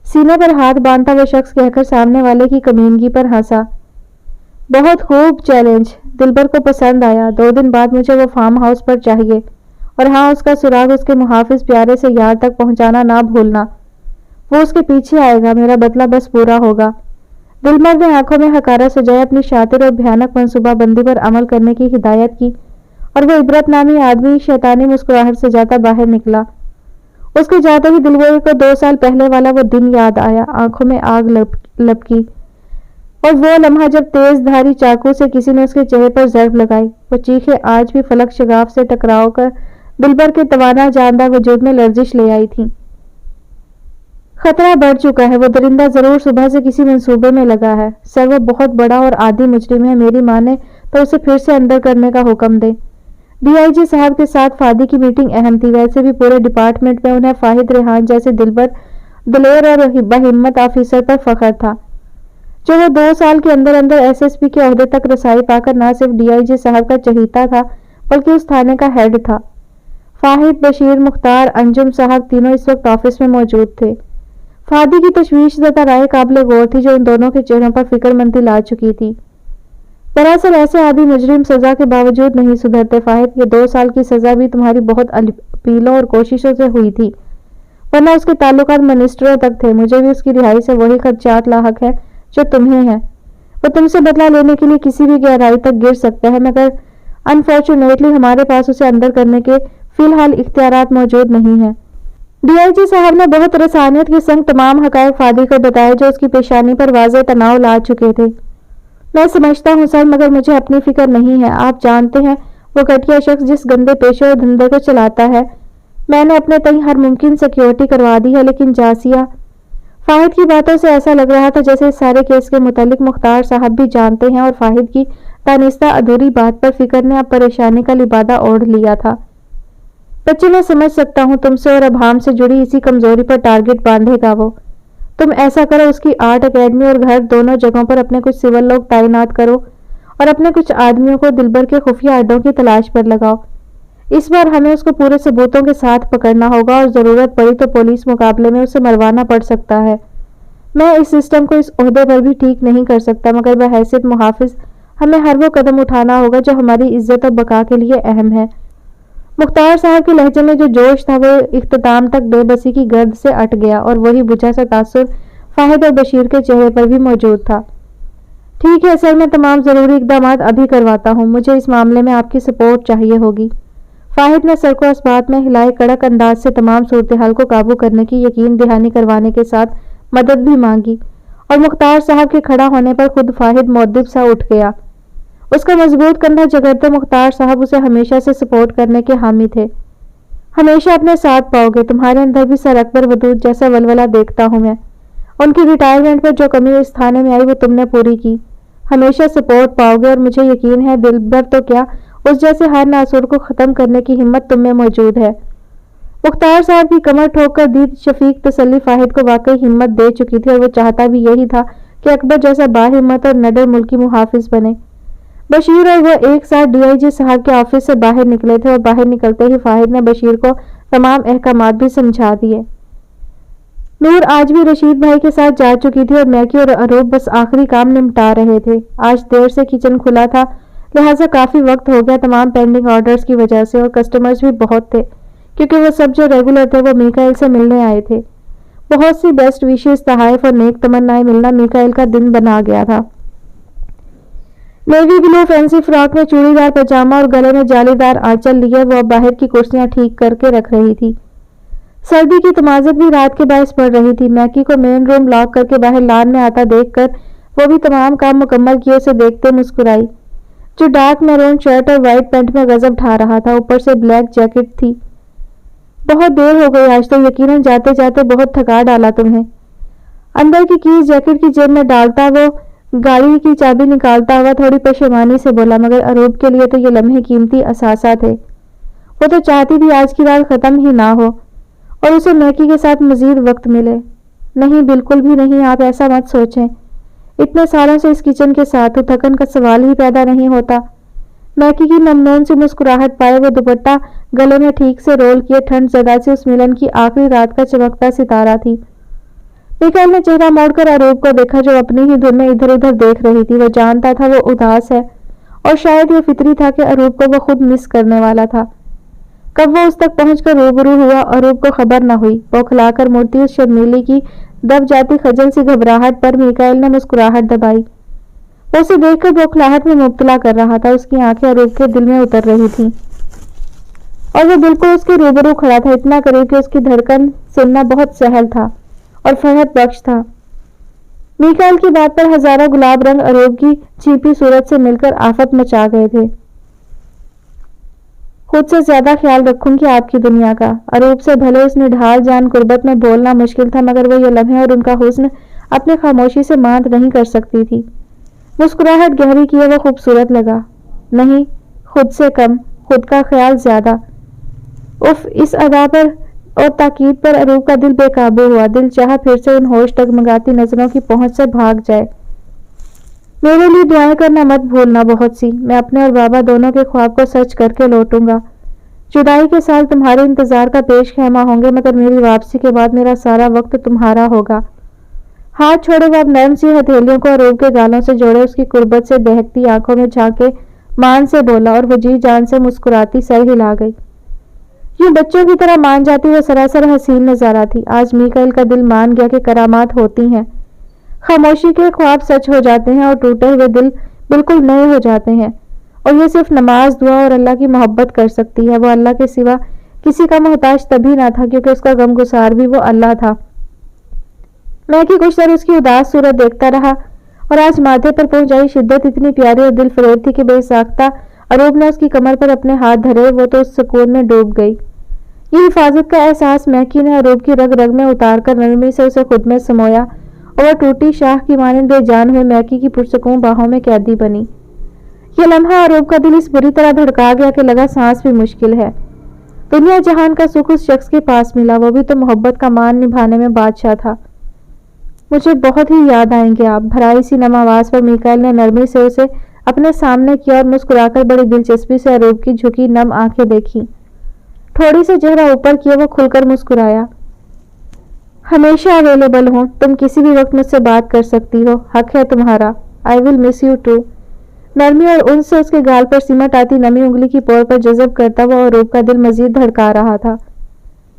Speaker 1: सीने पर हाथ बांधता वो शख्स कहकर सामने वाले की कमीनगी पर हंसा। बहुत खूब चैलेंज, दिलबर को पसंद आया। 2 दिन बाद मुझे वो फार्म हाउस पर चाहिए, और हाँ, उसका सुराग उसके मुहाफिज प्यारे से यार तक पहुंचाना ना भूलना। वो उसके पीछे आएगा, मेरा बदला बस पूरा होगा। दिलबर ने आंखों में हकारा सजाए अपनी शातिर और भयानक मनसूबाबंदी पर अमल करने की हिदायत की, और वो इबरत नामी आदमी शैतानी मुस्कुराहट से जाता बाहर निकला। उसके जाते ही दिलबर को 2 साल पहले वाला वो दिन याद आया। आंखों में आग लपकी, और वो लम्हा जब तेज धारी चाकू से किसी ने उसके चेहरे पर जर्ब लगाई। वो चीखें आज भी फलक शगाफ से टकराव कर दिलबर के तवाना जानदार वजूद में लर्जिश ले आई थी। खतरा बढ़ चुका है, वो दरिंदा जरूर सुबह से किसी मंसूबे में लगा है। सर वो बहुत बड़ा और आदी मुजरिम है, मेरी माने तो उसे फिर से अंदर करने का हुक्म दे। डीआईजी साहब के साथ फादी की मीटिंग अहम थी। वैसे भी पूरे डिपार्टमेंट में उन्हें फाहिद रेहान जैसे दिलबर दिलेर और बहिम्मत ऑफिसर पर फख्र था, जो वो 2 साल के अंदर अंदर एसएसपी के ओहदे तक रसाई पाकर न सिर्फ डीआईजी साहब का चहीता था, बल्कि उस थाने का हेड था। फाहिद, बशीर, मुख्तार, अंजुम साहब तीनों इस वक्त ऑफिस में मौजूद थे। फादी की तशवीशज़दा राय काबिल गौर थी, जो उन दोनों के चेहरों पर फिक्रमंदी ला चुकी थी। दरअसल ऐसे आदि मुजरिम सजा के बावजूद नहीं सुधरते फाहिद। ये 2 साल की सजा भी तुम्हारी बहुत अपीलों और कोशिशों से हुई थी, वरना उसके ताल्लुकात मिनिस्टरों तक थे। मुझे भी उसकी रिहाई से वही खदशात लाहक है जो तुम्हें है। वो तुमसे बदला लेने के लिए किसी भी गहराई तक गिर सकता है, मगर अनफॉर्चुनेटली हमारे पास उसे अंदर करने के फिलहाल इख्तियारात मौजूद नहीं है। डीआईजी साहब ने बहुत रसानियत के संग तमाम हकायक फादी को बताए, जो उसकी पेशानी पर वाज़ेह तनाव ला चुके थे। मैं समझता हूँ सर, मगर मुझे अपनी फिक्र नहीं है। आप जानते हैं वो घटिया शख्स जिस गंदे पेशे और धंधे को चलाता है। मैंने अपने तय हर मुमकिन सिक्योरिटी करवा दी है, लेकिन जासिया। फाहिद की बातों से ऐसा लग रहा था जैसे इस सारे केस के मुतालिक मुख्तार साहब भी जानते हैं, और फाहिद की दानिस्ता अधूरी बात पर फिक्र ने अब परेशानी का लिबादा ओढ़ लिया था। बच्चे, मैं समझ सकता हूँ तुमसे और अभाम से जुड़ी इसी कमजोरी पर टारगेट बांधेगा वो। तुम ऐसा करो, उसकी आर्ट एकेडमी और घर दोनों जगहों पर अपने कुछ सिविल लोग तैनात करो, और अपने कुछ आदमियों को दिलबर के खुफिया अड्डों की तलाश पर लगाओ। इस बार हमें उसको पूरे सबूतों के साथ पकड़ना होगा, और जरूरत पड़ी तो पुलिस मुकाबले में उसे मरवाना पड़ सकता है। मैं इस सिस्टम को इस ओहदे पर भी ठीक नहीं कर सकता, मगर बहैसियत मुहाफिज हमें हर वो कदम उठाना होगा जो हमारी इज्जत और बका के लिए अहम है। मुख्तार साहब के लहजे में जो जोश था वो इख्तिताम तक बेबसी की गर्द से अट गया, और वही बुझा सा तासुर फाहिद और बशीर के चेहरे पर भी मौजूद था। ठीक है सर, मैं तमाम ज़रूरी इकदाम अभी करवाता हूँ। मुझे इस मामले में आपकी सपोर्ट चाहिए होगी। फाहिद ने सर को इस बात में हिलाए कड़क अंदाज से तमाम सूरत हाल को काबू करने की यकीन दहानी करवाने के साथ मदद भी मांगी, और मुख्तार साहब के खड़ा होने पर खुद फाहिद मुअद्दिब सा उठ गया। उसका मजबूत कंधा जगरते मुख्तार साहब उसे हमेशा से सपोर्ट करने के हामी थे। हमेशा अपने साथ पाओगे, तुम्हारे अंदर भी सर अकबर वदूद जैसा वलवला देखता हूँ मैं। उनकी रिटायरमेंट पर जो कमी इस थाने में आई वो तुमने पूरी की। हमेशा सपोर्ट पाओगे, और मुझे यकीन है दिलबर तो क्या, उस जैसे हर नासुर को ख़त्म करने की हिम्मत तुम में मौजूद है। मुख्तार साहब की कमर ठोककर दी शफीक तसल्ली फाहिद को वाकई हिम्मत दे चुकी थी, और वो चाहता भी यही था कि अकबर जैसा बाहिम्मत और नडर मुल्की मुहाफिज बने। बशीर और वो एक साथ डीआईजी साहब के ऑफिस से बाहर निकले थे, और बाहर निकलते ही फाहिद ने बशीर को तमाम अहकामात भी समझा दिए। नूर आज भी रशीद भाई के साथ जा चुकी थी, और मैकी और अरूब बस आखिरी काम निपटा रहे थे। आज देर से किचन खुला था, लिहाजा काफ़ी वक्त हो गया तमाम पेंडिंग ऑर्डर्स की वजह से, और कस्टमर्स भी बहुत थे, क्योंकि वो सब जो रेगुलर थे वो मीकाइल से मिलने आए थे। बहुत सी बेस्ट विशेष तहाइफ और नेक तमन्नाएं मिलना मीकाइल का दिन बना गया था। नेवी ब्लू फैंसी फ्रॉक में चूड़ीदार पजामा और गले में जालीदार आंचल लिए वो बाहर की कुर्सियां ठीक करके रख रही थी। सर्दी की तमाजत भी रात के बायस पड़ रही थी। मैकी को मेन रूम लॉक करके बाहर लान में आता देखकर वो भी तमाम काम मुकम्मल किए उसे देखते मुस्कुराई, जो डार्क मैरून शर्ट और वाइट पैंट में गजब ढा रहा था। ऊपर से ब्लैक जैकेट थी। बहुत देर हो गई आज तो, यकीनन जाते जाते बहुत थका डाला तुम्हें। अंदर की कीज जैकेट की जेब में डालता वो गाड़ी की चाबी निकालता हुआ थोड़ी पशेमानी से बोला, मगर अरूब के लिए तो ये लम्हे कीमती असासा थे। वो तो चाहती थी आज की रात ख़त्म ही ना हो, और उसे मैकी के साथ मजीद वक्त मिले। नहीं, बिल्कुल भी नहीं, आप ऐसा मत सोचें। इतने सालों से इस किचन के साथ थकन का सवाल ही पैदा नहीं होता। मैकी की ममनून सी मुस्कुराहट पाए वो दुपट्टा गले में ठीक से रोल किए ठंड ज़दा से उस मिलन की आखिरी रात का चमकता सितारा थी। मिकाइल ने चेहरा मोड़कर अरूप को देखा, जो अपनी ही धुन में इधर उधर देख रही थी। वो जानता था वो उदास है और शायद ये फितरी था कि अरूप को वो खुद मिस करने वाला था। कब वो उस तक पहुंचकर रूबरू हुआ, अरूप को खबर न हुई। बौखलाकर मुड़ती उस शर्मीली की दब जाती खजल सी घबराहट पर मिकाइल ने मुस्कुराहट दबाई। वो उसे देखकर बौखलाहट में मुब्तला कर रहा था। उसकी आंखें अरूप के दिल में उतर रही थीं और वो बिल्कुल उसके रूबरू खड़ा था, इतना करीब कि उसकी धड़कन सुनना बहुत सहल था और फरहत बख्श था। मिकाइल की बात पर हजारों गुलाब रंग अरूप की चीपी सूरत से मिलकर आफत मचा गए थे। खुद से ज्यादा ख्याल रखूंगी आपकी दुनिया का। अरूप से भले उस निढाल जान गुर्बत में बोलना मुश्किल था, मगर वो ये लम्हे और उनका हुस्न अपनी खामोशी से मात नहीं कर सकती थी। मुस्कुराहट गहरी किए वो खूबसूरत लगा। नहीं, खुद से कम, खुद का ख्याल ज्यादा। उफ, इस अदा पर और ताकीद पर अरूप का दिल बेकाबू हुआ। दिल चाहा फिर से उन होश डगमगाती नजरों की पहुंच से भाग जाए। मेरे लिए दुआएं करना मत भूलना बहुत सी। मैं अपने और बाबा दोनों के ख्वाब को सच करके लौटूंगा। जुदाई के साल तुम्हारे इंतजार का पेश खेमा होंगे, मगर मेरी वापसी के बाद मेरा सारा वक्त तुम्हारा होगा। हाथ छोड़े वो अब नरम सी हथेलियों को अरूप के गालों से जोड़े उसकी कुर्बत से बहकती आंखों में झांके मान से बोला और वो जी जान से मुस्कुराती सर हिला गई। यूं बच्चों की तरह मान जाती वो सरासर हसीन नजारा थी। आज मिकाइल का दिल मान गया कि करामात होती हैं। खामोशी के ख्वाब सच हो जाते हैं और टूटे हुए दिल बिल्कुल नए हो जाते हैं। और ये सिर्फ नमाज, दुआ और अल्लाह की मोहब्बत कर सकती है। वो अल्लाह के सिवा किसी का मोहताज तभी ना था, क्योंकि उसका गमगुसार भी वो अल्लाह था। मैं कि कुछ देर उसकी उदास सूरत देखता रहा और आज माथे पर पहुंच आई शिद्दत इतनी प्यारी और दिल फरेब थी कि बेसाख्ता अरूप ने उसकी कमर पर अपने हाथ धरे। वो तो उस सुकून में डूब गई। ये हिफाजत का एहसास मैकी ने अरूप की रग रग में उतार कर नरमी से उसे खुद में समोया और वह टूटी शाह की मानिंद बेजान हुए मैकी की पुरसकून बाहों में कैदी बनी। ये लम्हा अरूप का दिल इस बुरी तरह धड़का गया कि लगा सांस भी मुश्किल है। दुनिया जहान का सुख उस शख्स के पास मिला, वो भी तो मोहब्बत का मान निभाने में बादशाह था। मुझे बहुत ही याद आएंगे आप। भराई सी नम आवाज पर मिकाइल ने नरमी से उसे अपने सामने किया और मुस्कुराकर बड़ी दिलचस्पी से अरूप की झुकी नम आंखें देखी। थोड़ी से चेहरा ऊपर किए वो खुलकर मुस्कुराया। हमेशा अवेलेबल हूँ, तुम किसी भी वक्त मुझसे बात कर सकती हो। हक है तुम्हारा। I will miss you too. नरमी और उनसे उसके गाल पर सिमट आती नमी उंगली की पोर पर जज़ब करता वो अरूप का दिल मजीद धड़का रहा था।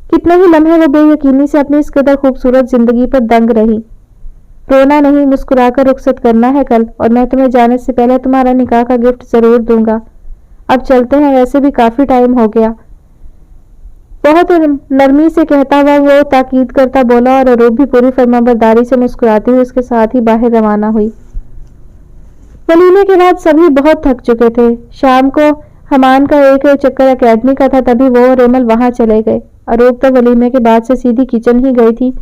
Speaker 1: कितने ही लम्हे वो बेयकीनी से अपनी इस कदर खूबसूरत जिंदगी पर दंग रही। रोना नहीं, मुस्कुराकर रुखसत करना है कल, और मैं तुम्हें जाने से पहले तुम्हारा निकाह का गिफ्ट जरूर दूंगा। अब चलते हैं, वैसे भी काफी टाइम हो गया। बहुत नरमी से कहता हुआ वो ताकीद करता बोला और अरूप भी पूरी फरमाबरदारी से मुस्कुराती हुई उसके साथ ही बाहर रवाना हुई। वलीमे के बाद सभी बहुत थक चुके थे। शाम को हमान का एक चक्कर एकेडमी का था, तभी वो और एमल वहां चले गए। अरूप तो वलीमे के बाद से सीधी किचन ही गई थी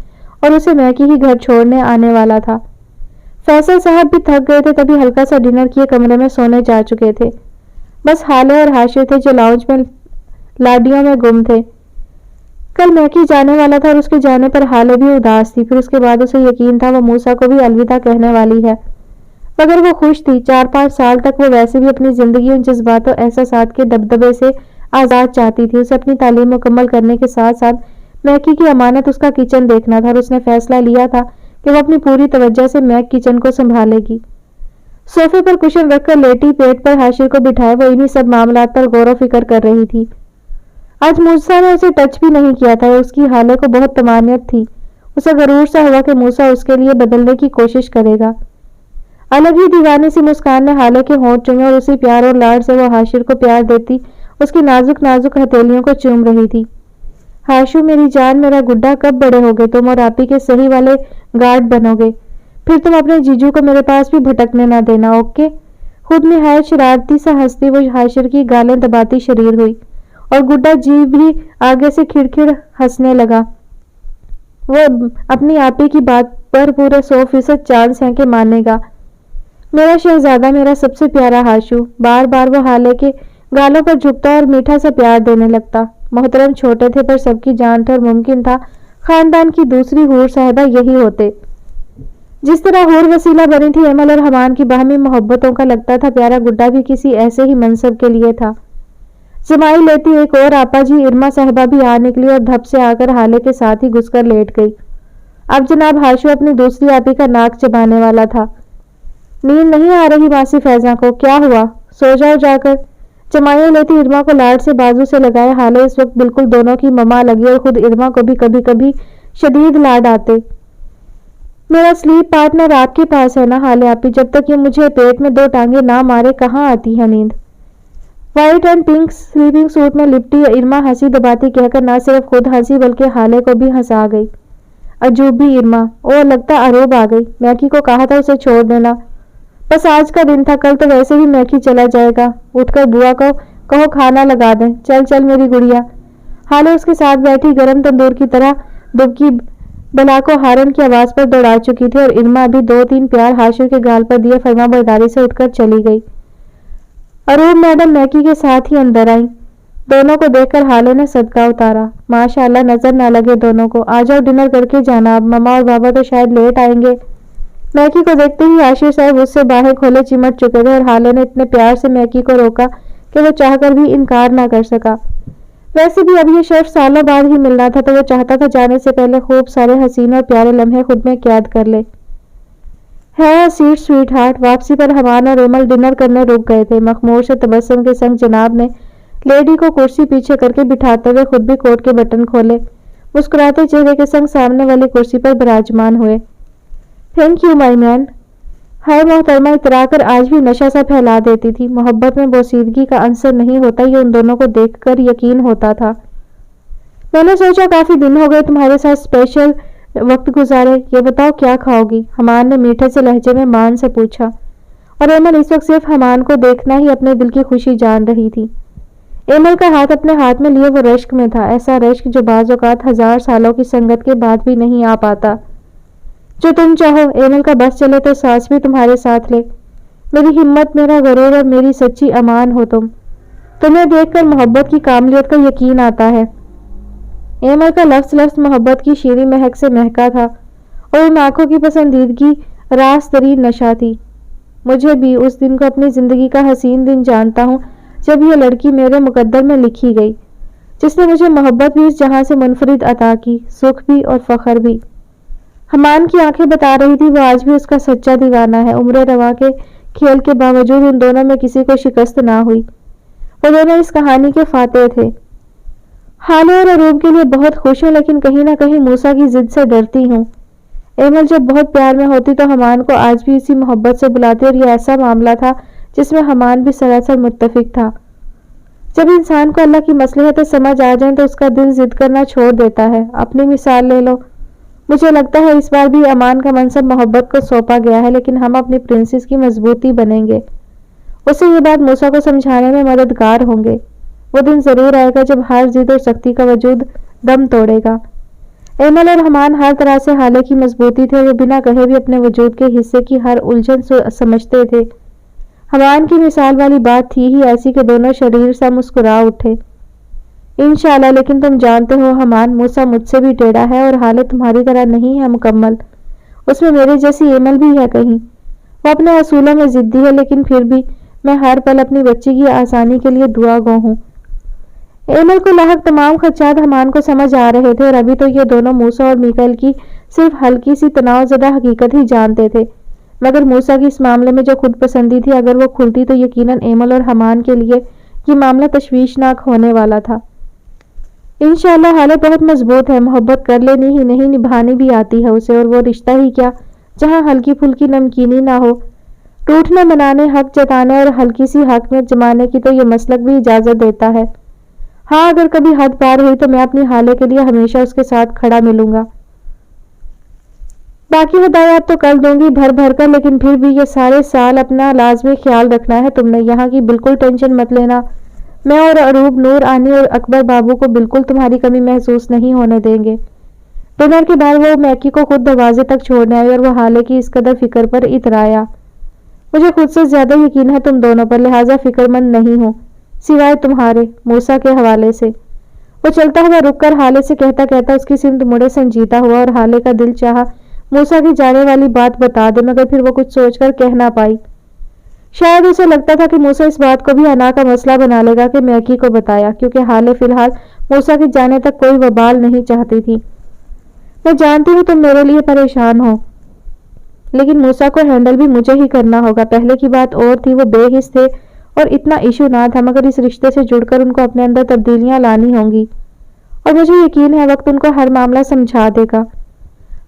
Speaker 1: और उसे मैकी ही घर छोड़ने आने वाला था। फैसल साहब भी थक गए थे, तभी हल्का सा डिनर किए कमरे में सोने जा चुके थे। बस हाले और हाशिर थे जो लाउंज में लाडियों में गुम थे। कल मैकी जाने वाला था और उसके जाने पर हाले भी उदास थी। फिर उसके बाद उसे यकीन था वो मूसा को भी अलविदा कहने वाली है, मगर वो खुश थी। 4-5 साल तक वो वैसे भी अपनी जिंदगी उन जज्बातों एहसासात के दबदबे से आज़ाद चाहती थी। उसे अपनी तालीम मुकम्मल करने के साथ साथ मैकी की अमानत उसका किचन देखना था और उसने फैसला लिया था कि वो अपनी पूरी तवज्जो से मैक किचन को संभालेगी। सोफे पर कुशन रखकर लेटी पेट पर हाशिर को बिठाए वो इन्हीं सब मामलात पर गौर फिक्र कर रही थी। आज मूसा ने उसे टच भी नहीं किया था। उसकी हाले को बहुत तमानियत थी। उसे गरूर सा हुआ कि मूसा उसके लिए बदलने की कोशिश करेगा। अलग ही दीवानी सी मुस्कान ने हाले के होंठ चूमे और उसी प्यार और लाड से वो हाशिर को प्यार देती उसकी नाजुक नाजुक हथेलियों को चूम रही थी। हाशु मेरी जान, मेरा गुड्डा, कब बड़े होगे तुम और आपी के सही वाले गार्ड बनोगे? फिर तुम अपने जीजू को मेरे पास भी भटकने ना देना, ओके? खुद निहायत शरारती सा हंसती वो हाशिर की गालें दबाती शरीर हुई और गुड्डा जी भी आगे से खिड़खिड़ हंसने लगा। वो अपनी आपी की बात पर पूरे 100% चांस है कि मानेगा। मेरा शहजादा, मेरा सबसे प्यारा हाशु। बार बार वो हाले के गालों पर झुकता और मीठा सा प्यार देने लगता। मोहतरम छोटे थे पर सबकी जान पर मुमकिन था खानदान की दूसरी हूर साहिबा यही होते। जिस तरह हूर वसीला बनी थी एमल और हमान की बाहमी मोहब्बतों का, लगता था प्यारा गुड्डा भी किसी ऐसे ही मनसब के लिए था। जमाई लेती एक और आपा जी इरमा साहिबा भी आ निकली और धप से आकर हाले के साथ ही घुसकर लेट गई। اب جناب ہاشو اپنی دوسری آپی کا ناک چبانے والا تھا۔ نیند نہیں آ رہی ماسی فیضاں کو؟ کیا ہوا؟ سو جاؤ جا کر۔ جمائیاں لیتی ارما کو لاڈ سے بازو سے لگائے حالے اس وقت بالکل دونوں کی مما لگی اور خود ارما کو بھی کبھی کبھی شدید لاڈ آتے۔ میرا سلیپ پارٹنر آپ کے پاس ہے نا حالے آپی، جب تک یہ مجھے پیٹ میں 2 ٹانگیں نہ مارے کہاں آتی ہے نیند؟ White and pink sleeping suit میں لپٹی ارما ہنسی دباتی کہہ کر نہ صرف خود ہنسی بلکہ حالے کو بھی ہنسا گئی۔ عجوب بھی ارما، او لگتا اروب آ گئی، میکی کو کہا تھا اسے چھوڑ دینا، بس آج کا دن تھا، کل تو ویسے بھی میکی چلا جائے گا، اٹھ کر بوا کو کہو کھانا لگا دیں، چل چل میری گڑیا۔ حالے اس کے ساتھ بیٹھی گرم تندور کی طرح دبکی بلا کو ہارن کی آواز پر دوڑا چکی تھی اور ارما ابھی 2-3 پیار ہاشو کے گال پر دیے فرما برداری سے اٹھ کر چلی گئی۔ اروب میڈم میکی کے ساتھ ہی اندر آئیں۔ دونوں کو دیکھ کر حالے نے صدقہ اتارا، ماشاء اللہ نظر نہ لگے دونوں کو، آ جاؤ ڈنر کر کے جانا، اب مما اور بابا تو شاید لیٹ آئیں گے۔ میکی کو دیکھتے ہی عاشر صاحب اس سے باہر کھولے چمٹ چکے تھے اور حالے نے اتنے پیار سے میکی کو روکا کہ وہ چاہ کر بھی انکار نہ کر سکا۔ ویسے بھی اب یہ شرف سالوں بعد ہی ملنا تھا تو وہ چاہتا تھا جانے سے پہلے خوب سارے حسین اور پیارے لمحے خود میں قید کر لے۔ ہے سیٹ سویٹ ہارٹ۔ واپسی پر حمان اور ایمل ڈنر کرنے رک گئے تھے۔ مخمور سے تبسم کے سنگ جناب نے لیڈی کو کرسی پیچھے کر کے بٹھاتے ہوئے خود بھی کوٹ کے بٹن کھولے، مسکراتے چہرے کے سنگ سامنے والی کرسی پر براجمان ہوئے۔ تھینک یو مائی مین۔ ہائے محترمہ اترا کر آج بھی نشہ سا پھیلا دیتی تھی، محبت میں بوسیدگی کا عنصر نہیں ہوتا، یہ ان دونوں کو دیکھ کر یقین ہوتا تھا۔ میں نے سوچا کافی دن ہو گئے تمہارے ساتھ اسپیشل وقت گزارے، یہ بتاؤ کیا کھاؤ گی؟ حمان نے میٹھے سے لہجے میں مان سے پوچھا، اور ایمل اس وقت صرف حمان کو دیکھنا ہی اپنے دل کی خوشی جان رہی تھی۔ ایمل کا ہاتھ اپنے ہاتھ میں لیے وہ رشک میں تھا، ایسا رشک جو بعض اوقات 1000 سالوں کی سنگت کے بعد بھی نہیں آ پاتا۔ جو تم چاہو، ایمل کا بس چلے تو سانس بھی تمہارے ساتھ لے، میری ہمت، میرا غرور اور میری سچی امان ہو تم، تمہیں دیکھ کر محبت کی کاملیت کا یقین آتا ہے۔ ایمل کا لفظ لفظ محبت کی شیریں مہک سے مہکا تھا اور ان آنکھوں کی پسندیدگی راز ترین نشہ تھی۔ مجھے بھی اس دن کو اپنی زندگی کا حسین دن جانتا ہوں جب یہ لڑکی میرے مقدر میں لکھی گئی، جس نے مجھے محبت بھی اس جہاں سے منفرد عطا کی، سکھ بھی اور فخر بھی۔ حمان کی آنکھیں بتا رہی تھی وہ آج بھی اس کا سچا دیوانہ ہے۔ عمر رواں کے کھیل کے باوجود ان دونوں میں کسی کو شکست نہ ہوئی، وہ دونوں اس کہانی کے فاتح تھے۔ حالے اور اروب کے لیے بہت خوش ہوں، لیکن کہیں نہ کہیں موسیٰ کی ضد سے ڈرتی ہوں۔ ایمل جب بہت پیار میں ہوتی تو حمان کو آج بھی اسی محبت سے بلاتی اور یہ ایسا معاملہ تھا جس میں حمان بھی سراسر متفق تھا۔ جب انسان کو اللہ کی مصلحتیں سمجھ آ جائیں تو اس کا دل ضد کرنا چھوڑ دیتا ہے۔ اپنی مثال لے لو، مجھے لگتا ہے اس بار بھی امان کا منصب محبت کو سونپا گیا ہے، لیکن ہم اپنی پرنسس کی مضبوطی بنیں گے، اسے یہ بات موسیٰ کو سمجھانے میں مددگار ہوں گے۔ وہ دن ضرور آئے گا جب ہر ضد اور سختی کا وجود دم توڑے گا۔ ایمل اور حمان ہر طرح سے حالے کی مضبوطی تھے، وہ بنا کہے بھی اپنے وجود کے حصے کی ہر الجھن سمجھتے تھے۔ حمان کی مثال والی بات تھی ہی ایسی کہ دونوں شریر سا مسکرا اٹھے۔ انشاءاللہ، لیکن تم جانتے ہو حمان، موسیٰ مجھ سے بھی ٹیڑھا ہے اور حالے تمہاری طرح نہیں ہے مکمل، اس میں میرے جیسی ایمل بھی ہے کہیں۔ وہ اپنے اصولوں میں ضدی ہے، لیکن پھر بھی میں ہر پل اپنی بچی کی آسانی کے لیے دعا گو ہوں۔ ایمل کو لاحق تمام خدشات حمان کو سمجھ آ رہے تھے اور ابھی تو یہ دونوں موسیٰ اور میکائل کی صرف ہلکی سی تناؤ زدہ حقیقت ہی جانتے تھے، مگر موسیٰ کی اس معاملے میں جو خود پسندی تھی اگر وہ کھلتی تو یقیناً ایمل اور حمان کے لیے یہ معاملہ تشویشناک ہونے والا تھا۔ انشاءاللہ حالے بہت مضبوط ہے، محبت کر لینی ہی نہیں نبھانی بھی آتی ہے اسے، اور وہ رشتہ ہی کیا جہاں ہلکی پھلکی نمکینی نہ ہو، ٹوٹنے منانے، حق جتانے اور ہلکی سی حاکمیت جمانے کی تو یہ مسلک بھی اجازت دیتا ہے۔ ہاں اگر کبھی حد پار ہوئی تو میں اپنی حالے کے لیے ہمیشہ اس کے ساتھ کھڑا ملوں گا۔ باقی ہدایات تو کر دوں گی بھر بھر کر، لیکن پھر بھی یہ سارے سال اپنا لازمی خیال رکھنا ہے تم نے، یہاں کی بالکل ٹینشن مت لینا، میں اور اروب، نور آنی اور اکبر بابو کو بالکل تمہاری کمی محسوس نہیں ہونے دیں گے۔ ڈنر کے بعد وہ میکی کو خود دروازے تک چھوڑنے آئی اور وہ حالے کی اس قدر فکر پر اترایا۔ مجھے خود سے زیادہ یقین ہے تم دونوں پر، لہٰذا فکر مند نہیں ہوں سوائے تمہارے، موسیٰ کے حوالے سے۔ وہ چلتا ہوا رک کر حالے سے کہتا کہتا اس کی سمت مڑے سنجیدہ ہوا اور حالے کا دل چاہا موسیٰ کی جانے والی بات بتا دے، مگر پھر وہ کچھ سوچ کر کہہ نہ پائی۔ شاید اسے لگتا تھا کہ موسیٰ اس بات کو بھی انا کا مسئلہ بنا لے گا کہ میکی کو بتایا، کیونکہ حالے فی الحال موسیٰ کے جانے تک کوئی وبال نہیں چاہتی تھی۔ میں جانتی ہوں تم میرے لیے پریشان ہو، لیکن موسیٰ کو ہینڈل بھی مجھے ہی کرنا ہوگا۔ پہلے کی بات اور تھی، وہ بے حس تھے اور اتنا ایشو نہ تھا، مگر اس رشتے سے جڑ کر ان کو اپنے اندر تبدیلیاں لانی ہوں گی، اور مجھے یقین ہے وقت ان کو ہر معاملہ سمجھا دے گا۔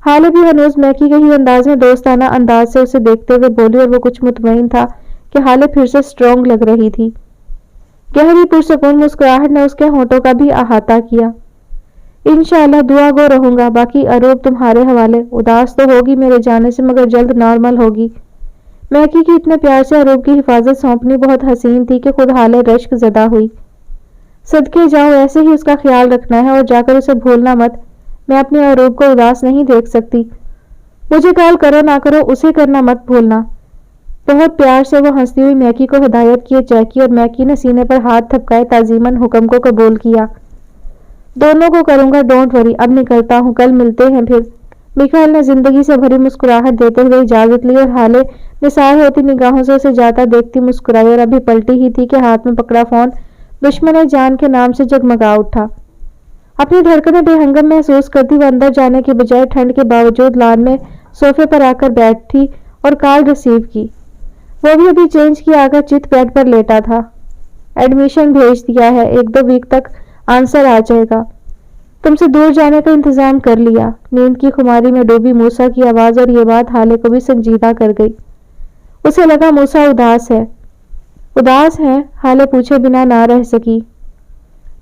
Speaker 1: حالے بھی ہنوز میکی کے ہی انداز میں دوستانہ انداز سے اسے دیکھتے ہوئے بولی، اور وہ کچھ مطمئن تھا کہ حالے پھر سے سٹرونگ لگ رہی تھی۔ گہری پرسکون مسکراہٹ نے اس کے ہونٹوں کا بھی احاطہ کیا۔ انشاءاللہ دعا گو رہوں گا، باقی اروب تمہارے حوالے۔ اداس تو ہوگی میرے جانے سے، مگر جلد نارمل ہوگی۔ میکی کی اتنے پیار سے اروب کی حفاظت سونپنی بہت حسین تھی کہ خود حالے رشک زدہ ہوئی۔ صدقے جاؤ، ایسے ہی اس کا خیال رکھنا ہے اور جا کر اسے بھولنا مت۔ میں اپنے اروب کو اداس نہیں دیکھ سکتی۔ مجھے کال کرو نہ کرو، اسے کرنا مت بھولنا۔ بہت پیار سے وہ ہنستی ہوئی میکی کو ہدایت کیے جیکی، اور میکی نے سینے پر ہاتھ تھپکائے تعظیماً حکم کو قبول کیا۔ دونوں کو کروں گا، ڈونٹ وری، اب نکلتا ہوں، کل ملتے ہیں پھر۔ میکائل نے زندگی سے بھری مسکراہٹ دیتے ہوئے اجازت لی، اور حالے نثار ہوتی نگاہوں سے اسے جاتا دیکھتی مسکرائی، اور ابھی پلٹی ہی تھی کہ ہاتھ میں پکڑا فون دشمن جان کے نام سے جگمگا اٹھا۔ اپنی دھڑکنیں بے ہنگم محسوس کرتی وہ اندر جانے کے بجائے ٹھنڈ کے باوجود لان میں صوفے پر آ کر بیٹھی اور کال ریسیو کی۔ وہ بھی ابھی چینج کیا آ کر چت بیڈ پر لیٹا تھا۔ ایڈمیشن بھیج دیا ہے، 1-2 ویک تک آنسر آ جائے گا۔ تم سے دور جانے کا انتظام کر لیا۔ نیند کی خماری میں ڈوبی موسیٰ کی آواز اور یہ بات حالے کو بھی سنجیدہ کر گئی۔ اسے لگا موسیٰ اداس ہے۔ اداس ہے؟ حالے پوچھے بنا نہ رہ سکی۔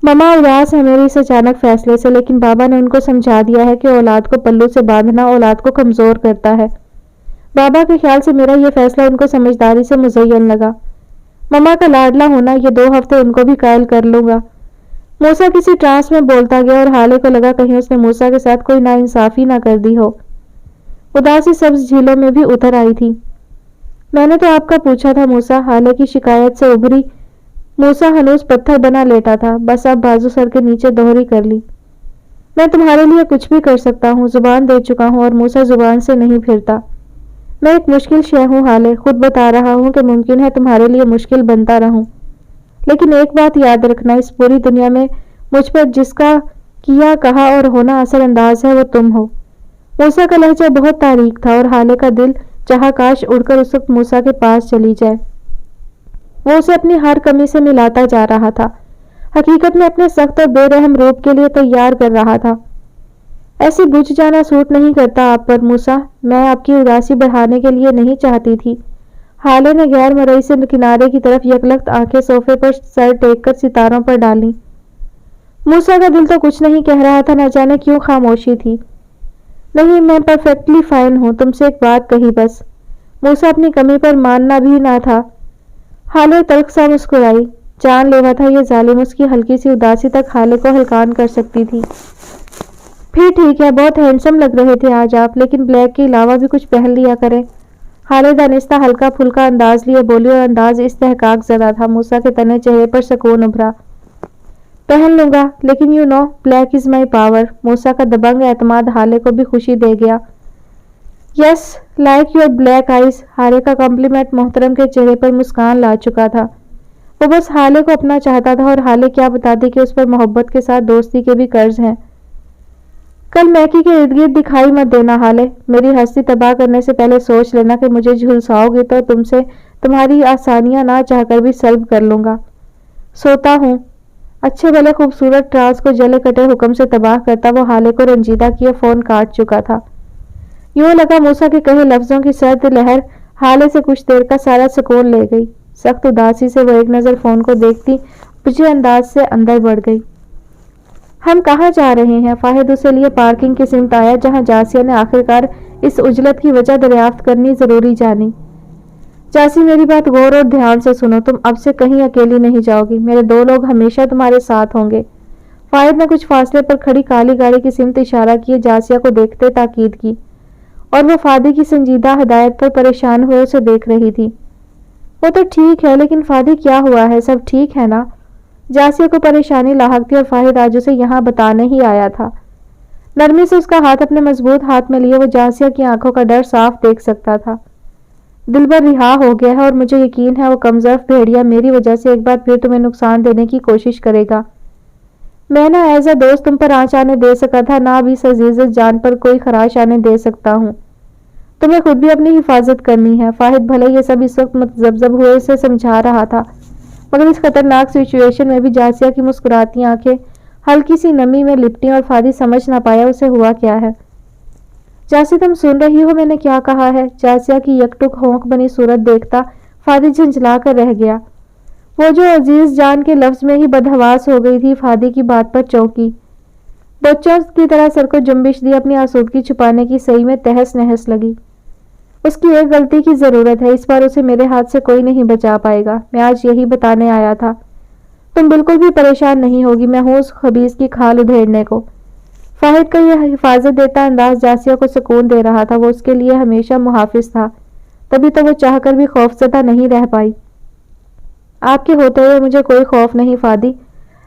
Speaker 1: مما اداس ہے میرے اس اچانک فیصلے سے، لیکن بابا نے ان کو سمجھا دیا ہے کہ اولاد کو پلو سے باندھنا اولاد کو کمزور کرتا ہے۔ بابا کے خیال سے میرا یہ فیصلہ ان کو سمجھداری سے مزین لگا۔ مما کا لاڈلا ہونا، یہ 2 ہفتے ان کو بھی قائل کر لوں گا۔ موسیٰ کسی ٹرانس میں بولتا گیا، اور حالے کو لگا کہیں اس نے موسیٰ کے ساتھ کوئی ناانصافی نہ کر دی ہو۔ اداسی سبز جھیلوں میں بھی اتر آئی تھی۔ میں نے تو آپ کا پوچھا تھا موسیٰ، حالے کی شکایت سے ابھری۔ موسیٰ ہنوز پتھر بنا لیٹا تھا، بس اب بازو سر کے نیچے دوہری کر لی۔ میں تمہارے لیے کچھ بھی کر سکتا ہوں، زبان دے چکا ہوں، اور موسیٰ زبان سے نہیں پھرتا۔ میں ایک مشکل شے ہوں حالے، خود بتا رہا ہوں کہ ممکن ہے تمہارے لیے مشکل بنتا رہوں، لیکن ایک بات یاد رکھنا، اس پوری دنیا میں مجھ پر جس کا کیا کہا اور ہونا اثر انداز ہے وہ تم ہو۔ موسیٰ کا لہجہ بہت تاریک تھا، اور حالے کا دل چاہا کاش اڑ کر اس وقت موسیٰ کے پاس چلی جائے۔ وہ اسے اپنی ہر کمی سے ملاتا جا رہا تھا، حقیقت میں اپنے سخت اور بے رحم روپ کے لیے تیار کر رہا تھا۔ ایسے بجھ جانا سوٹ نہیں کرتا آپ پر موسیٰ، میں آپ کی اداسی بڑھانے کے لیے نہیں چاہتی تھی۔ حالے نے غیر مرئی سے کنارے کی طرف یکلخت آنکھیں صوفے پر سر ٹیک کر ستاروں پر ڈالیں۔ موسیٰ کا دل تو کچھ نہیں کہہ رہا تھا، نہ جانے کیوں خاموشی تھی۔ نہیں، میں پرفیکٹلی فائن ہوں، تم سے ایک بات کہی بس۔ موسیٰ اپنی کمی پر ماننا بھی نہ تھا۔ حالے تلخ سا مسکرائی، جان لیوا تھا یہ ظالم، اس کی ہلکی سی اداسی تک حالے کو ہلکان کر سکتی تھی۔ پھر ٹھیک ہے، بہت ہینڈسم لگ رہے تھے آج آپ، لیکن بلیک کے علاوہ بھی کچھ پہن لیا کریں۔ حالے دانستہ ہلکا پھلکا انداز لیے بولی، اور انداز استحقاق زدہ تھا۔ موسیٰ کے تنے چہرے پر سکون ابھرا۔ پہن لوں گا، لیکن you know black is my power. Musa کا دبنگ اعتماد حالے کو بھی خوشی دے گیا۔ Yes, like your black eyes. Haale کا کمپلیمنٹ محترم کے چہرے پر مسکان لا چکا تھا۔ وہ بس حالے کو اپنا چاہتا تھا، اور حالے کیا بتاتی کہ اس پر محبت کے ساتھ دوستی کے بھی قرض ہیں۔ کل میکی کے ارد گرد دکھائی مت دینا حالے، میری ہستی تباہ کرنے سے پہلے سوچ لینا کہ مجھے جھلساؤ گے تو تم سے تمہاری آسانیاں نہ چاہ کر بھی سلب کر لوں گا۔ سوتا ہوں۔ اچھے بھلے خوبصورت ٹراس کو جلے کٹے حکم سے تباہ کرتا وہ حالے کو رنجیدہ کیے فون کاٹ چکا تھا۔ یوں لگا موسیٰ کے کہے لفظوں کی سرد لہر حالے سے کچھ دیر کا سارا سکون لے گئی۔ سخت اداسی سے وہ ایک نظر فون کو دیکھتی بجھے انداز سے اندر بڑھ گئی۔ ہم کہاں جا رہے ہیں؟ فاہد اسے لیے پارکنگ کی سمت آیا، جہاں جاسیہ نے آخرکار اس عجلت کی وجہ دریافت کرنی ضروری جانی۔ جاسی میری بات غور اور دھیان سے سنو، تم اب سے کہیں اکیلی نہیں جاؤ گی، میرے 2 لوگ ہمیشہ تمہارے ساتھ ہوں گے۔ فاہد نے کچھ فاصلے پر کھڑی کالی گاڑی کی سمت اشارہ کیے جاسیہ کو دیکھتے تاکید کی، اور وہ فادی کی سنجیدہ ہدایت پر پریشان ہوئے اسے دیکھ رہی تھی۔ وہ تو ٹھیک ہے، لیکن فادی کیا ہوا ہے؟ سب ٹھیک ہے نا؟ جاسیہ کو پریشانی لاحق تھی، اور فاہد آج اسے یہاں بتانے ہی آیا تھا۔ نرمی سے اس کا ہاتھ اپنے مضبوط ہاتھ میں لیے وہ جاسیہ کی آنکھوں کا ڈر صاف دیکھ سکتا تھا۔ دلبر رہا ہو گیا ہے، اور مجھے یقین ہے وہ کمزرف بھیڑیا میری وجہ سے ایک بار پھر تمہیں نقصان دینے کی کوشش کرے گا۔ میں نہ ایز اے دوست تم پر آنچ آنے دے سکا تھا، نہ بھی اس عزیز جان پر کوئی خراش آنے دے سکتا ہوں۔ تمہیں خود بھی اپنی حفاظت کرنی ہے۔ فاہد بھلے یہ سب اس وقت متذبذب ہوئے اسے سمجھا رہا تھا، مگر اس خطرناک سچویشن میں بھی جاسیہ کی مسکراتی آنکھیں ہلکی سی نمی میں لپٹیں اور فادی سمجھ نہ پایا اسے ہوا کیا ہے۔ جاسی تم سن رہی ہو میں نے کیا کہا ہے؟ جاسیہ کی یکٹک ہونک بنی صورت دیکھتا فادی جھنجھلا کر رہ گیا۔ وہ جو عزیز جان کے لفظ میں ہی بدحواس ہو گئی تھی، فادی کی بات پر چونکی، بچوں کی طرح سر کو جنبش دی، اپنی آسودگی چھپانے کی صحیح میں تہس نہس لگی۔ اس کی ایک غلطی کی ضرورت ہے، اس بار اسے میرے ہاتھ سے کوئی نہیں بچا پائے گا۔ میں آج یہی بتانے آیا تھا۔ تم بالکل بھی پریشان نہیں ہوگی، میں ہوں اس خبیث کی کھال ادھیڑنے کو۔ فاہد کا یہ حفاظت دیتا انداز جاسیہ کو سکون دے رہا تھا۔ وہ اس کے لیے ہمیشہ محافظ تھا، تبھی تو وہ چاہ کر بھی خوفزدہ نہیں رہ پائی۔ آپ کے ہوتے ہوئے مجھے کوئی خوف نہیں فادی،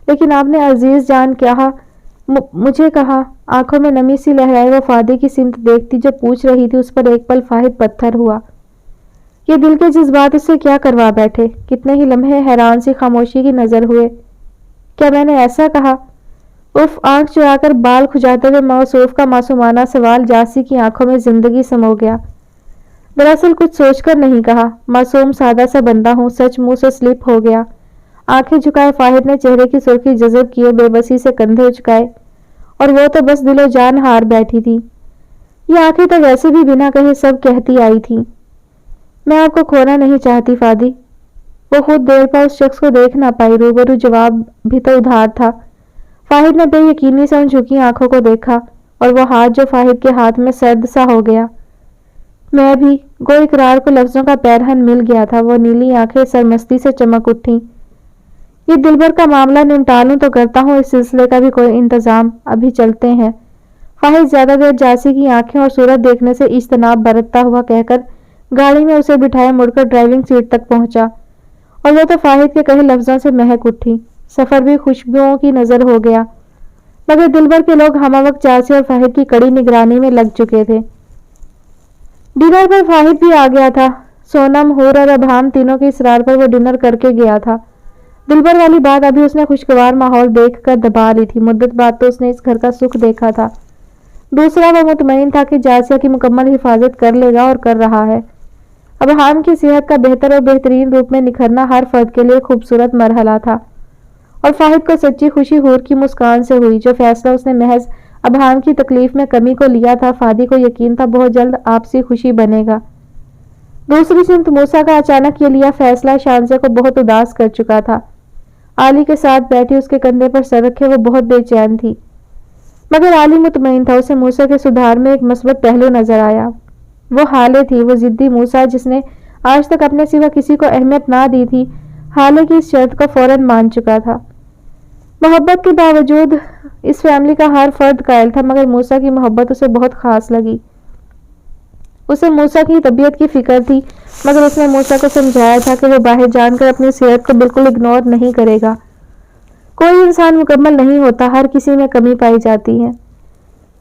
Speaker 1: لیکن آپ نے عزیز جان مجھے کہا۔ آنکھوں میں نمی سی لہرائے وہ فادی کی سمت دیکھتی جو پوچھ رہی تھی۔ اس پر ایک پل فاہد پتھر ہوا۔ یہ دل کے جذبات اس سے کیا کروا بیٹھے؟ کتنے ہی لمحے حیران سی خاموشی کی نظر ہوئے۔ کیا میں نے ایسا کہا؟ اف آنکھ چرا کر بال کھجاتے ہوئے موصوف کا معصومانہ سوال جاسی کی آنکھوں میں زندگی سمو گیا۔ دراصل کچھ سوچ کر نہیں کہا، معصوم سادہ سا بندہ ہوں، سچ منہ سے سلپ ہو گیا۔ آنکھیں جھکائے فاہد نے چہرے کی سرخی جذب کیے، بے بسی سے کندھے اچکائے، اور وہ تو بس دل و جان ہار بیٹھی تھی۔ یہ آنکھیں تو ویسے بھی بنا کہے سب کہتی آئی تھی۔ میں آپ کو کھونا نہیں چاہتی فادی۔ وہ خود دیر پا اس شخص کو دیکھ نہ پائی، روبرو جواب بھی تو ادھار تھا۔ فاہد نے بے یقینی سے ان جھکی آنکھوں کو دیکھا، اور وہ ہاتھ جو فاہد کے ہاتھ میں سرد سا ہو گیا۔ میں بھی، گو اقرار کو لفظوں کا پیرہن مل گیا تھا۔ وہ نیلی آنکھیں سرمستی سے چمک اٹھیں۔ یہ دل بھر کا معاملہ نمٹالوں تو کرتا ہوں اس سلسلے کا بھی کوئی انتظام، ابھی چلتے ہیں۔ فاہد زیادہ دیر جاسی کی آنکھیں اور صورت دیکھنے سے اجتناب برتتا ہوا کہہ کر گاڑی میں اسے بٹھائے مڑ کر ڈرائیونگ سیٹ تک پہنچا، اور وہ تو فاہد کے کہے لفظوں سے مہک اٹھی۔ سفر بھی خوشبوؤں کی نظر ہو گیا، مگر دل بھر کے لوگ ہمہ وقت جاسی اور فاہد کی کڑی نگرانی میں لگ چکے تھے۔ ڈنر پر فاہد بھی آ گیا تھا۔ سونم، حور اور ابہام تینوں کے اصرار پر وہ ڈنر کر کے گیا تھا۔ دل بھر والی بات ابھی اس نے خوشگوار ماحول دیکھ کر دبا لی تھی۔ مدت بعد تو اس نے اس گھر کا سکھ دیکھا تھا۔ دوسرا، وہ مطمئن تھا کہ جاسیہ کی مکمل حفاظت کر لے گا اور کر رہا ہے۔ ابہام کی صحت کا بہتر اور بہترین روپ میں نکھرنا ہر فرد کے لیے خوبصورت مرحلہ تھا، اور فاہد کو سچی خوشی حور کی مسکان سے ہوئی۔ جو فیصلہ اس نے محض ابہام کی تکلیف میں کمی کو لیا تھا، فادی کو یقین تھا بہت جلد آپسی خوشی بنے گا۔ دوسری سمت موسیٰ کا اچانک یہ لیا فیصلہ شانزے کو بہت اداس کر چکا تھا۔ علی کے ساتھ بیٹھی اس کے کندھے پر سر رکھے وہ بہت بے چین تھی، مگر علی مطمئن تھا۔ اسے موسیٰ کے سدھار میں ایک مثبت پہلو نظر آیا۔ وہ حالے تھی، وہ ضدی موسیٰ جس نے آج تک اپنے سوا کسی کو اہمیت نہ دی تھی، حالے کی اس شرط کو فوراً مان چکا تھا۔ محبت کے باوجود اس فیملی کا ہر فرد قائل تھا، مگر موسیٰ کی محبت اسے بہت خاص لگی۔ اسے موسیٰ کی طبیعت کی فکر تھی، مگر اس نے موسیٰ کو سمجھایا تھا کہ وہ باہر جان کر اپنی صحت کو بالکل اگنور نہیں کرے گا۔ کوئی انسان مکمل نہیں ہوتا، ہر کسی میں کمی پائی جاتی ہے۔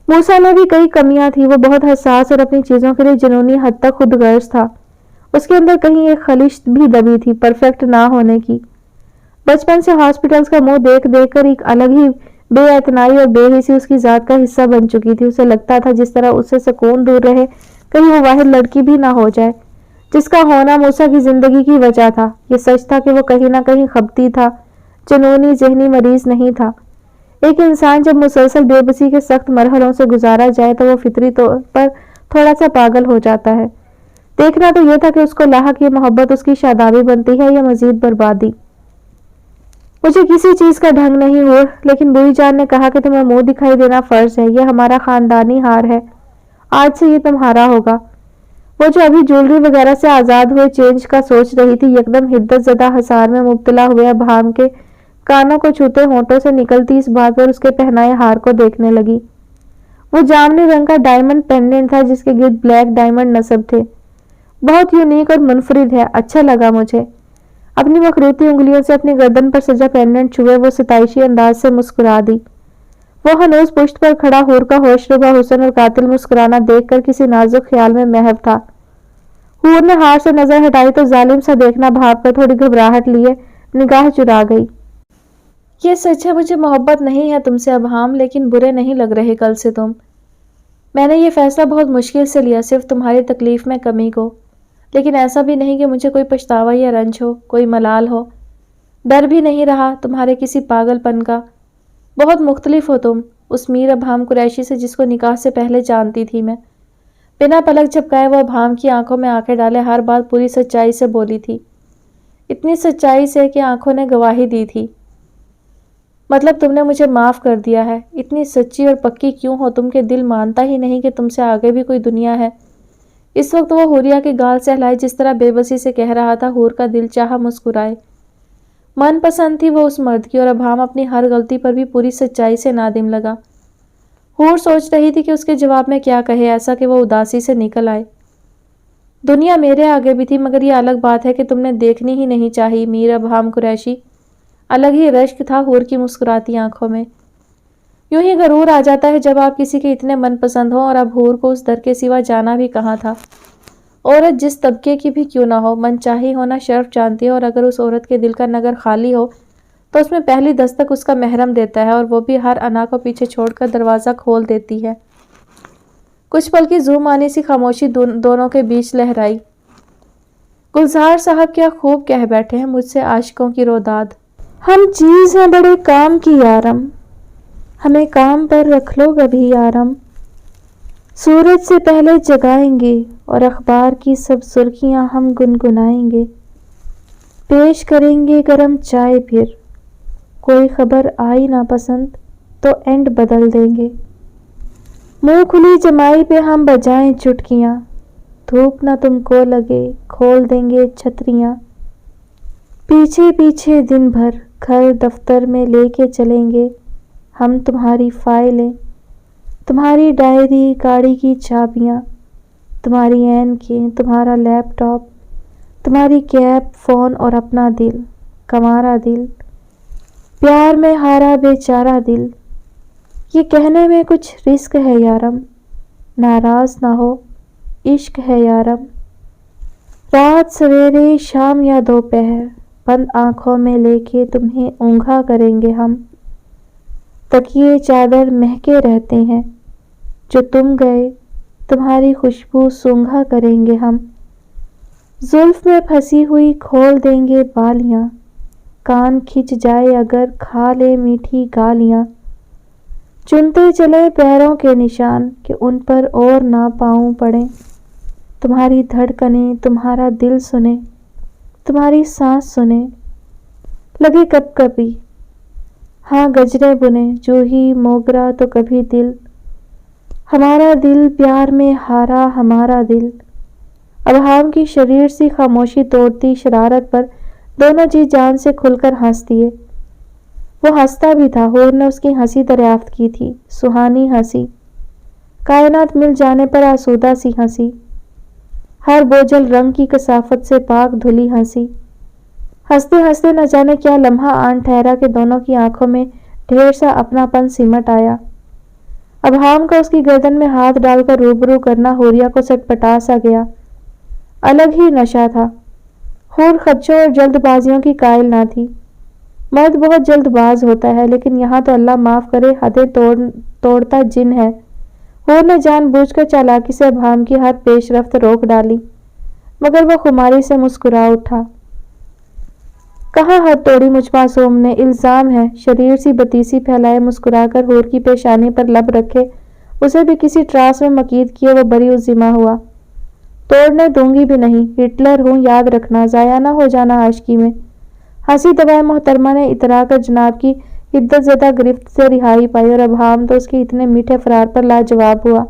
Speaker 1: موسیٰ میں بھی کئی کمیاں تھیں۔ وہ بہت حساس اور اپنی چیزوں کے لیے جنونی حد تک خود غرض تھا۔ اس کے اندر کہیں ایک خلش بھی دبی تھی، پرفیکٹ نہ ہونے کی۔ بچپن سے ہاسپٹلز کا منہ دیکھ دیکھ کر ایک الگ ہی بے اعتنائی اور بے حسی اس کی ذات کا حصہ بن چکی تھی۔ اسے لگتا تھا جس طرح اس سے سکون دور رہے، کہیں وہ واحد لڑکی بھی نہ ہو جائے جس کا ہونا موسیٰ کی زندگی کی وجہ تھا۔ یہ سچ تھا کہ وہ کہیں نہ کہیں خبتی تھا، جنونی ذہنی مریض نہیں تھا۔ ایک انسان جب مسلسل بے بسی کے سخت مرحلوں سے گزارا جائے تو وہ فطری طور پر تھوڑا سا پاگل ہو جاتا ہے۔ دیکھنا تو یہ تھا کہ اس کو لاحق یہ محبت اس کی شادابی بنتی ہے یا مزید بربادی۔ مجھے کسی چیز کا ڈھنگ نہیں ہو، لیکن بوئی جان نے کہا کہ تمہیں منہ دکھائی دینا فرض ہے، یہ ہمارا خاندانی ہار ہے، آج سے یہ تمہارا ہوگا۔ وہ جو ابھی جولری وغیرہ سے آزاد ہوئے چینج کا سوچ رہی تھی، یکدم حدت زدہ حسار میں مبتلا ہوئے ابہام کے کانوں کو چھوتے ہونٹوں سے نکلتی اس بات پر اس کے پہنائے ہار کو دیکھنے لگی۔ وہ جامنی رنگ کا ڈائمنڈ پینڈنٹ تھا جس کے گرد بلیک ڈائمنڈ نصب تھے۔ بہت یونیک اور منفرد ہے، اچھا لگا مجھے۔ اپنی مخروطی انگلیوں سے اپنی گردن پر سجا پینڈنٹ چھوئے وہ ستائشی انداز سے مسکرا دی۔ وہ ہنوز پشت پر کھڑا حور کا ہوش ربا حسن اور قاتل مسکرانا دیکھ کر کسی نازک خیال میں محو تھا۔ حور نے ہار سے نظر ہٹائی تو ظالم سا دیکھنا بھاپ کر تھوڑی گھبراہٹ لیے نگاہ چرا گئی۔ یہ سچ ہے مجھے محبت نہیں ہے تم سے ابہام، لیکن برے نہیں لگ رہے کل سے تم۔ میں نے یہ فیصلہ بہت مشکل سے لیا صرف تمہاری تکلیف میں کمی کو، لیکن ایسا بھی نہیں کہ مجھے کوئی پچھتاوا یا رنج ہو، کوئی ملال ہو۔ ڈر بھی نہیں رہا تمہارے کسی پاگل پن کا۔ بہت مختلف ہو تم اس میر ابہام قریشی سے جس کو نکاح سے پہلے جانتی تھی میں۔ بنا پلک جھپکائے وہ ابہام کی آنکھوں میں آنکھیں ڈالے ہر بات پوری سچائی سے بولی تھی، اتنی سچائی سے کہ آنکھوں نے گواہی دی تھی۔ مطلب تم نے مجھے معاف کر دیا ہے؟ اتنی سچی اور پکی کیوں ہو تم کہ دل مانتا ہی نہیں کہ تم سے آگے بھی کوئی دنیا ہے؟ اس وقت وہ حوریہ کے گال سے ہلائے جس طرح بے بسی سے کہہ رہا تھا، حور کا دل چاہا مسکرائے۔ من پسند تھی وہ اس مرد کی، اور ابہام اپنی ہر غلطی پر بھی پوری سچائی سے نادم لگا۔ حور سوچ رہی تھی کہ اس کے جواب میں کیا کہے ایسا کہ وہ اداسی سے نکل آئے۔ دنیا میرے آگے بھی تھی، مگر یہ الگ بات ہے کہ تم نے دیکھنی ہی نہیں چاہی میر ابہام قریشی۔ الگ ہی رشک تھا حور کی مسکراتی آنکھوں میں۔ یوں ہی غرور آ جاتا ہے جب آپ کسی کے اتنے من پسند ہوں، اور اب حور کو اس در کے سوا جانا بھی کہاں تھا۔ عورت جس طبقے کی بھی کیوں نہ ہو، من چاہی ہونا شرف جانتی ہے، اور اگر اس عورت کے دل کا نگر خالی ہو تو اس میں پہلی دستک اس کا محرم دیتا ہے، اور وہ بھی ہر انا کو پیچھے چھوڑ کر دروازہ کھول دیتی ہے۔ کچھ پل کی زو مانی سی خاموشی دونوں کے بیچ لہرائی۔ گلزار صاحب کیا خوب کہہ بیٹھے ہیں مجھ سے عاشقوں کی روداد۔ ہم چیز ہیں بڑے کام کی یارم، ہمیں کام پر رکھ لو کبھی یارم۔ سورج سے پہلے جگائیں گے اور اخبار کی سب سرخیاں ہم گنگنائیں گے۔ پیش کریں گے گرم چائے پھر، کوئی خبر آئی نہ پسند تو اینڈ بدل دیں گے۔ منہ کھلی جمائی پہ ہم بجائیں چٹکیاں، دھوپ نہ تم کو لگے کھول دیں گے چھتریاں۔ پیچھے پیچھے دن بھر گھر دفتر میں لے کے چلیں گے ہم تمہاری فائلیں، تمہاری ڈائری گاڑی کی چابیاں، تمہاری اینکیں تمہارا لیپ ٹاپ، تمہاری کیب فون اور اپنا دل، کمارا دل، پیار میں ہارا بیچارہ دل۔ یہ کہنے میں کچھ رسک ہے یارم، ناراض نہ ہو عشق ہے یارم۔ رات سویرے شام یا دوپہر بند آنکھوں میں لے کے تمہیں اونگھا کریں گے ہم۔ تکیے چادر مہکے رہتے ہیں، جو تم گئے تمہاری خوشبو سونگھا کریں گے ہم۔ زلف میں پھنسی ہوئی کھول دیں گے بالیاں، کان کھچ جائے اگر کھا لے میٹھی گالیاں۔ چنتے چلے پیروں کے نشان کہ ان پر اور نہ پاؤں پڑیں، تمہاری دھڑکنیں تمہارا دل سنے، تمہاری سانس سنے۔ لگے کب کبھی ہاں گجرے بنے جو ہی موگرا تو کبھی دل، ہمارا دل پیار میں ہارا ہمارا دل۔ ابہام کی شریر سی خاموشی توڑتی شرارت پر دونوں جی جان سے کھل کر ہنس دیے۔ وہ ہنستا بھی تھا، حور نے اس کی ہنسی دریافت کی تھی، سہانی ہنسی، کائنات مل جانے پر آسودہ سی ہنسی، ہر بوجھل رنگ کی کثافت سے پاک دھلی ہنسی۔ ہنستے ہنستے نہ جانے کیا لمحہ آن ٹھہرا کہ دونوں کی آنکھوں میں ڈھیر سا اپنا پن سمٹ آیا۔ ابہام کا اس کی گردن میں ہاتھ ڈال کر روبرو کرنا حوریہ کو سٹپٹا سا گیا۔ الگ ہی نشہ تھا۔ حور خدشوں اور جلد بازیوں کی قائل نہ تھی۔ مرد بہت جلد باز ہوتا ہے، لیکن یہاں تو اللہ معاف کرے حدیں توڑتا جن ہے۔ حور نے جان بوجھ کر چالاکی سے ابہام کی ہر پیش رفت روک ڈالی، مگر وہ خماری سے مسکرا اٹھا۔ کہاں حد توڑی مجھ معصوم نے، الزام ہے۔ شریر سی بتیسی پھیلائے مسکرا کر حور کی پیشانی پر لب رکھے اسے بھی کسی ٹراس میں مقید کیے وہ بری الزمہ ہوا۔ توڑنے دوں گی بھی نہیں، ہٹلر ہوں یاد رکھنا، ضائع نہ ہو جانا عاشقی میں۔ ہنسی دبائے محترمہ نے اترا کر جناب کی حدت زدہ گرفت سے رہائی پائی، اور ابہام تو اس کے اتنے میٹھے فرار پر لاجواب ہوا۔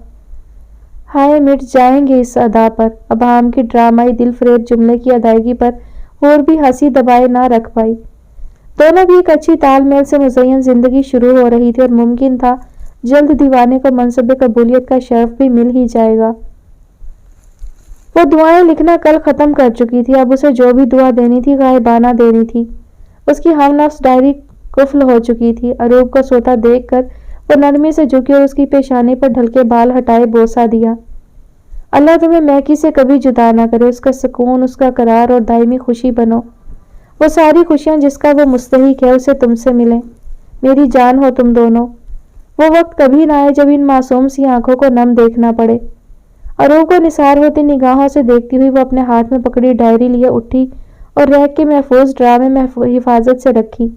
Speaker 1: ہائے مٹ جائیں گے اس ادا پر۔ ابہام کی ڈرامائی دل فریب جملے کی ادائیگی پر حور بھی ہنسی دبائے نہ رکھ پائی۔ دونوں کی ایک اچھی تال میل سے مزین زندگی شروع ہو رہی تھی، اور ممکن تھا جلد دیوانے کو منصب قبولیت کا شرف بھی مل ہی جائے گا۔ وہ دعائیں لکھنا کل ختم کر چکی تھی، اب اسے جو بھی دعا دینی تھی غائبانہ دینی تھی۔ اس کی ہم نفس ڈائری قفل ہو چکی تھی۔ اروب کو سوتا دیکھ کر وہ نرمی سے جھکی اور اس کی پیشانی پر ڈھلکے بال ہٹائے بوسہ دیا۔ اللہ تمہیں میکی سے کبھی جدا نہ کرے، اس کا سکون، اس کا قرار اور دائمی خوشی بنو۔ وہ ساری خوشیاں جس کا وہ مستحق ہے اسے تم سے ملیں۔ मेरी जान हो तुम दोनों। वो वक्त कभी ना आए जब इन मासूम सी आंखों को नम देखना पड़े। अरूप को निसार होती निगाहों से देखती हुई वो अपने हाथ में पकड़ी डायरी लिए उठी और रैक के महफूज ड्रा में हिफाजत से रखी।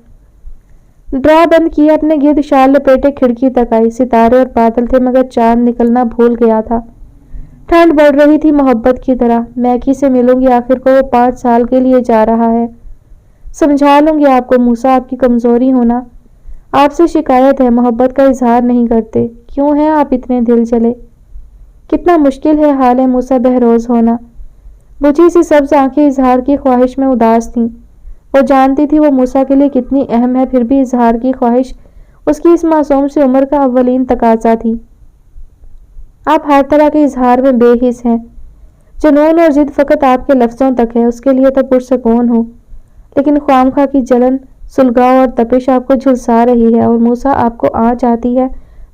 Speaker 1: ड्रा बंद किया, अपने गिर्द शाल लपेटे खिड़की तक आई। सितारे और बादल थे मगर चांद निकलना भूल गया था। ठंड बढ़ रही थी मोहब्बत की तरह। मैकी से मिलूंगी, आखिर को वो 5 साल के लिए जा रहा है। समझा लूंगी आपको मूसा, आपकी कमजोरी होना। आपसे शिकायत है, मोहब्बत का इजहार नहीं करते। क्यों हैं आप इतने दिल जले? कितना मुश्किल है हाल है मूसा बहरोज होना। बुझी सी सब्ज आंखें इजहार की ख्वाहिश में उदास थीं। वो जानती थी वो मूसा के लिए कितनी अहम है, फिर भी इजहार की ख्वाहिश उसकी इस मासूम सी उम्र का अव्वलीन तकाजा थी। आप हर तरह के इजहार में बेहिस हैं। जुनून और जिद फकत आपके लफ्जों तक है, उसके लिए तो पुरसकून हो। लेकिन ख्वामखा की जलन, सुलगाव और तपिश आपको झुलसा रही है और मूसा आपको आँच आती है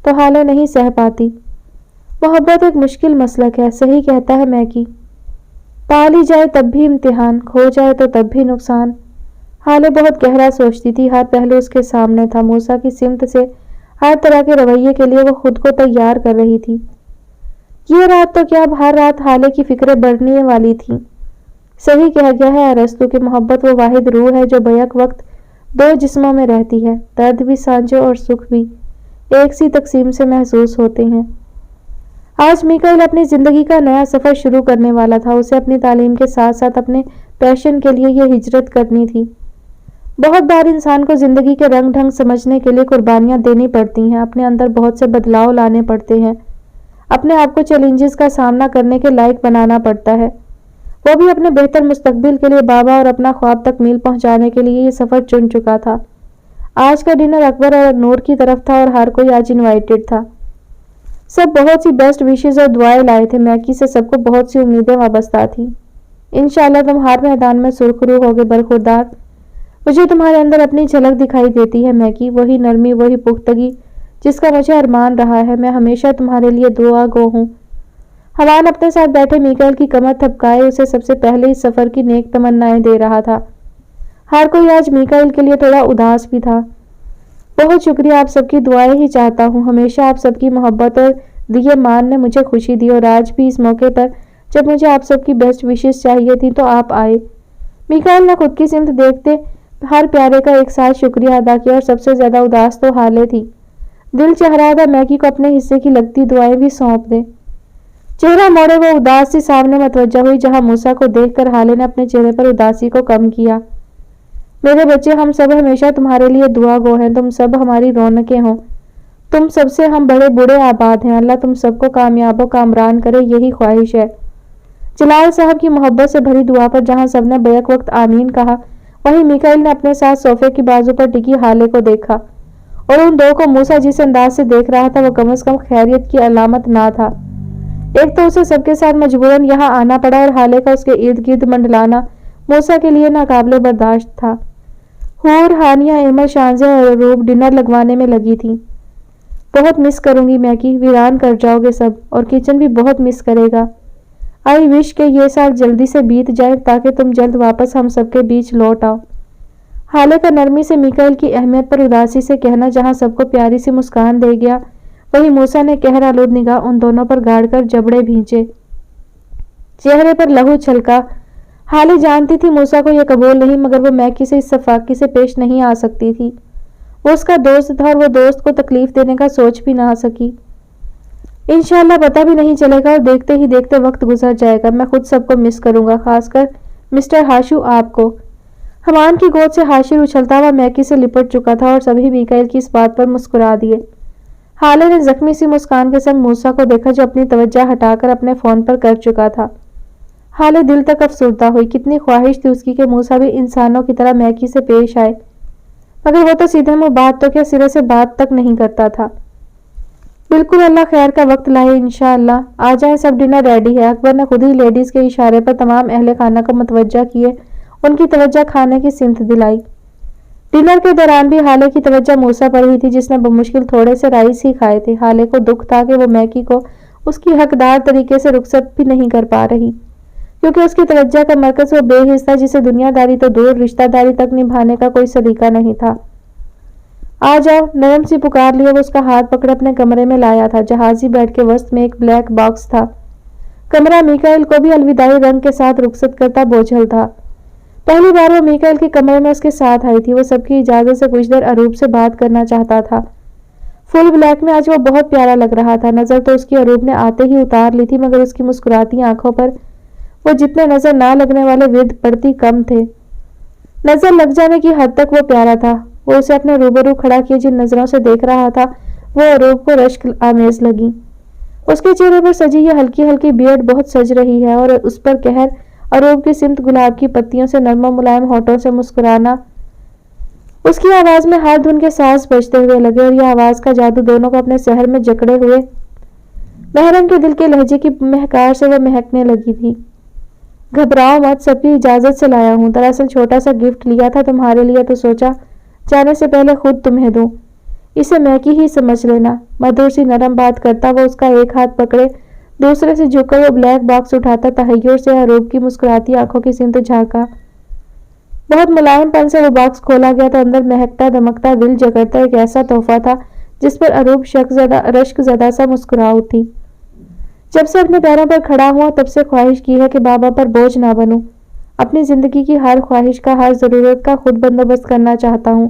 Speaker 1: तो हालें नहीं सह पाती। मोहब्बत एक मुश्किल मसलक है, सही कहता है मैकी। पा ली जाए तब भी इम्तिहान, खो जाए तो तब भी नुकसान। हाले बहुत गहरा सोचती थी, हर पहलू उसके सामने था। मूसा की सिमत से हर तरह के रवैये के लिए वो खुद को तैयार कर रही थी। ये रात तो क्या, अब हर रात हाले की फिक्रें बढ़ने वाली थी। सही कह गया है अरस्तु कि मोहब्बत वो वाहिद रूह है जो बैक वक्त 2 जिस्मों में रहती है। दर्द भी सांझे और सुख भी एक सी तकसीम से महसूस होते हैं। आज मिकाइल अपनी जिंदगी का नया सफर शुरू करने वाला था। उसे अपनी तालीम के साथ साथ अपने पैशन के लिए यह हिजरत करनी थी। बहुत बार इंसान को जिंदगी के रंग ढंग समझने के लिए कुर्बानियां देनी पड़ती हैं, अपने अंदर बहुत से बदलाव लाने पड़ते हैं, अपने आप को चैलेंजेस का सामना करने के लायक बनाना पड़ता है। वो भी अपने बेहतर मुस्तकबिल के लिए बाबा और अपना ख्वाब तक मील पहुंचाने के लिए ये सफर चुन चुका था। आज का डिनर अकबर और नूर की तरफ था और हर कोई आज इनवाइटेड था। सब बहुत सी बेस्ट विशेस और दुआएं लाए थे। मैकी से सबको बहुत सी उम्मीदें वाबस्ता थी। इंशाल्लाह तुम हर मैदान में सुरखरू होगे बरखुरदार। मुझे तुम्हारे अंदर अपनी झलक दिखाई देती है मैकी, वही नरमी, वही पुख्तगी जिसका मुझे अरमान रहा है। मैं हमेशा तुम्हारे लिए दुआ गो हूँ। हवान अपने साथ बैठे मिकाइल की कमर थपकाए उसे सबसे पहले इस सफर की नेक तमन्नाएं दे रहा था। हर कोई आज मिकाइल के लिए थोड़ा उदास भी था। बहुत शुक्रिया, आप सबकी दुआएं ही चाहता हूँ। हमेशा आप सबकी मोहब्बत और दिए मान ने मुझे खुशी दी और आज भी इस मौके पर जब मुझे आप सबकी बेस्ट विशेस चाहिए थी तो आप आए। मिकाइल ने खुद की सिमत देखते हर प्यारे का एक साथ शुक्रिया अदा किया और सबसे ज्यादा उदास तो हाले थी। दिल चाह रहा था मैकी को अपने हिस्से की लगती दुआएं भी सौंप दे। चेहरा मोड़े वो उदास सी सामने मतवज्जा हुई जहां मूसा को देखकर हाले ने अपने चेहरे पर उदासी को कम किया। मेरे बच्चे, हम सब हमेशा तुम्हारे लिए दुआ गो हैं। तुम सब हमारी रौनकें हो। तुम सबसे हम बड़े बूढ़े आबाद हैं। अल्लाह तुम सबको कामयाबो कामरान करे, यही ख्वाहिश है। जलाल साहब की मोहब्बत से भरी दुआ पर जहां सबने बैक वक्त आमीन कहा, वहीं मिकाइल ने अपने साथ सोफे की बाजू पर टिकी हाले को देखा और उन दो को मूसा जिस अंदाज से देख रहा था वो कम से कम खैरियत की अलामत ना था। एक तो उसे सबके साथ मजबूरन यहाँ आना पड़ा और हाले का उसके इर्द गिर्द मंडलाना मूसा के लिए नाकाबिले बर्दाश्त था। हूर, हानिया, एमल, शांजे और रूब डिनर लगवाने में लगी थी। बहुत मिस करूंगी मैकी, वीरान कर जाओगे सब और किचन भी बहुत मिस करेगा। आई विश के ये साल जल्दी से बीत जाए ताकि तुम जल्द वापस हम सबके बीच लौट आओ। हाले का नरमी से मिकाइल की अहमियत पर उदासी से कहना जहां सबको प्यारी सी मुस्कान दे गया, वहीं मूसा ने कहर आलूद निगाह उन दोनों पर गाड़कर जबड़े भींचे, चेहरे पर लहू छलका। हाले जानती थी मूसा को यह कबूल नहीं, मगर वो मैकी से इस सफाकी से पेश नहीं आ सकती थी। वो उसका दोस्त था और वो दोस्त को तकलीफ देने का सोच भी ना सकी। इंशाल्लाह पता भी नहीं चलेगा और देखते ही देखते वक्त गुजर जाएगा। मैं खुद सबको मिस करूंगा, खासकर मिस्टर हाशु आपको। हमान की गोद से हाशिर उछलता हुआ मैकी से लिपट चुका था और सभी मिकाइल की इस बात पर मुस्कुरा दिए। हाले ने जख्मी सी मुस्कान के संग मूसा को देखा जो अपनी तवज्जो हटाकर अपने फोन पर कर चुका था। हाले दिल तक अफसुर्दा हुई। कितनी ख्वाहिश थी उसकी कि मूसा भी इंसानों की तरह मैकी से पेश आए, मगर वो तो सीधे मुंह बात तो क्या सिरे से बात तक नहीं करता था। बिल्कुल, अल्लाह खैर का वक्त लाए इंशाअल्लाह। आ जाए सब, डिनर रेडी है। अकबर ने खुद ही लेडीज के इशारे पर तमाम अहले खाना को मुतवज्जा किए, उनकी तवज्जो खाने की सिमत दिलाई। डिनर के दौरान भी हाले की तवज्जो मूसा पर ही थी जिसने बमुश्किल थोड़े से राइस ही खाए थे। हाले को दुख था कि वो मैकी को उसकी हकदार तरीके से रुखसत भी नहीं कर पा रही, क्योंकि उसकी तवज्जो का मरकज वो बेहिस था जिसे दुनियादारी तो दूर रिश्तेदारी तक निभाने का कोई सलीका नहीं था। آ جاؤ، نرم سی پکار لیے وہ اس کا ہاتھ پکڑ اپنے کمرے میں لایا تھا۔ جہازی بیڈ کے وسط میں ایک بلیک باکس تھا۔ کمرہ میکائل کو بھی الوداعی رنگ کے ساتھ رخصت کرتا بوجھل تھا۔ پہلی بار وہ میکائل کے کمرے میں اس کے ساتھ آئی تھی۔ وہ سب کی اجازت سے کچھ دیر اروپ سے بات کرنا چاہتا تھا۔ فل بلیک میں آج وہ بہت پیارا لگ رہا تھا۔ نظر تو اس کی اروپ نے آتے ہی اتار لی تھی، مگر اس کی مسکراتی آنکھوں پر وہ جتنے نظر نہ لگنے والے ورد پڑتی کم تھے۔ نظر لگ جانے کی حد تک وہ پیارا تھا۔ وہ اسے اپنے روبرو کھڑا کیے جن نظروں سے دیکھ رہا تھا وہ اروپ کو رشک آمیز لگی۔ اس کے چہرے پر سجی یہ ہلکی ہلکی بیئرڈ بہت سج رہی ہے اور اس پر قہر اروپ کی سمت گلاب کی پتیوں سے نرم و ملائم ہونٹوں سے مسکرانا۔ اس کی آواز میں ہر دھن کے ساز بجتے ہوئے لگے اور یہ آواز کا جادو دونوں کو اپنے سحر میں جکڑے ہوئے محرم کے دل کے لہجے کی مہکار سے وہ مہکنے لگی تھی۔ گھبراؤ مت، سب کی اجازت سے لایا ہوں۔ دراصل چھوٹا سا گفٹ لیا تھا تمہارے لیے، تو سوچا جانے سے پہلے خود تمہیں دوں۔ اسے میں کی ہی سمجھ لینا۔ مدھور سی نرم بات کرتا وہ اس کا ایک ہاتھ پکڑے دوسرے سے جھک کر وہ بلیک باکس اٹھاتا تحیر سے اروپ کی مسکراتی آنکھوں کی سمت جھانکا۔ بہت ملائم پن سے وہ باکس کھولا گیا تو اندر مہکتا دمکتا دل جگڑتا ایک ایسا تحفہ تھا جس پر اروپ رشک زدہ سا مسکرا اٹھی۔ جب سے اپنے پیروں پر کھڑا ہوا تب سے خواہش کی ہے کہ بابا پر بوجھ نہ بنوں۔ اپنی زندگی کی ہر خواہش کا، ہر ضرورت کا خود بندوبست کرنا چاہتا ہوں۔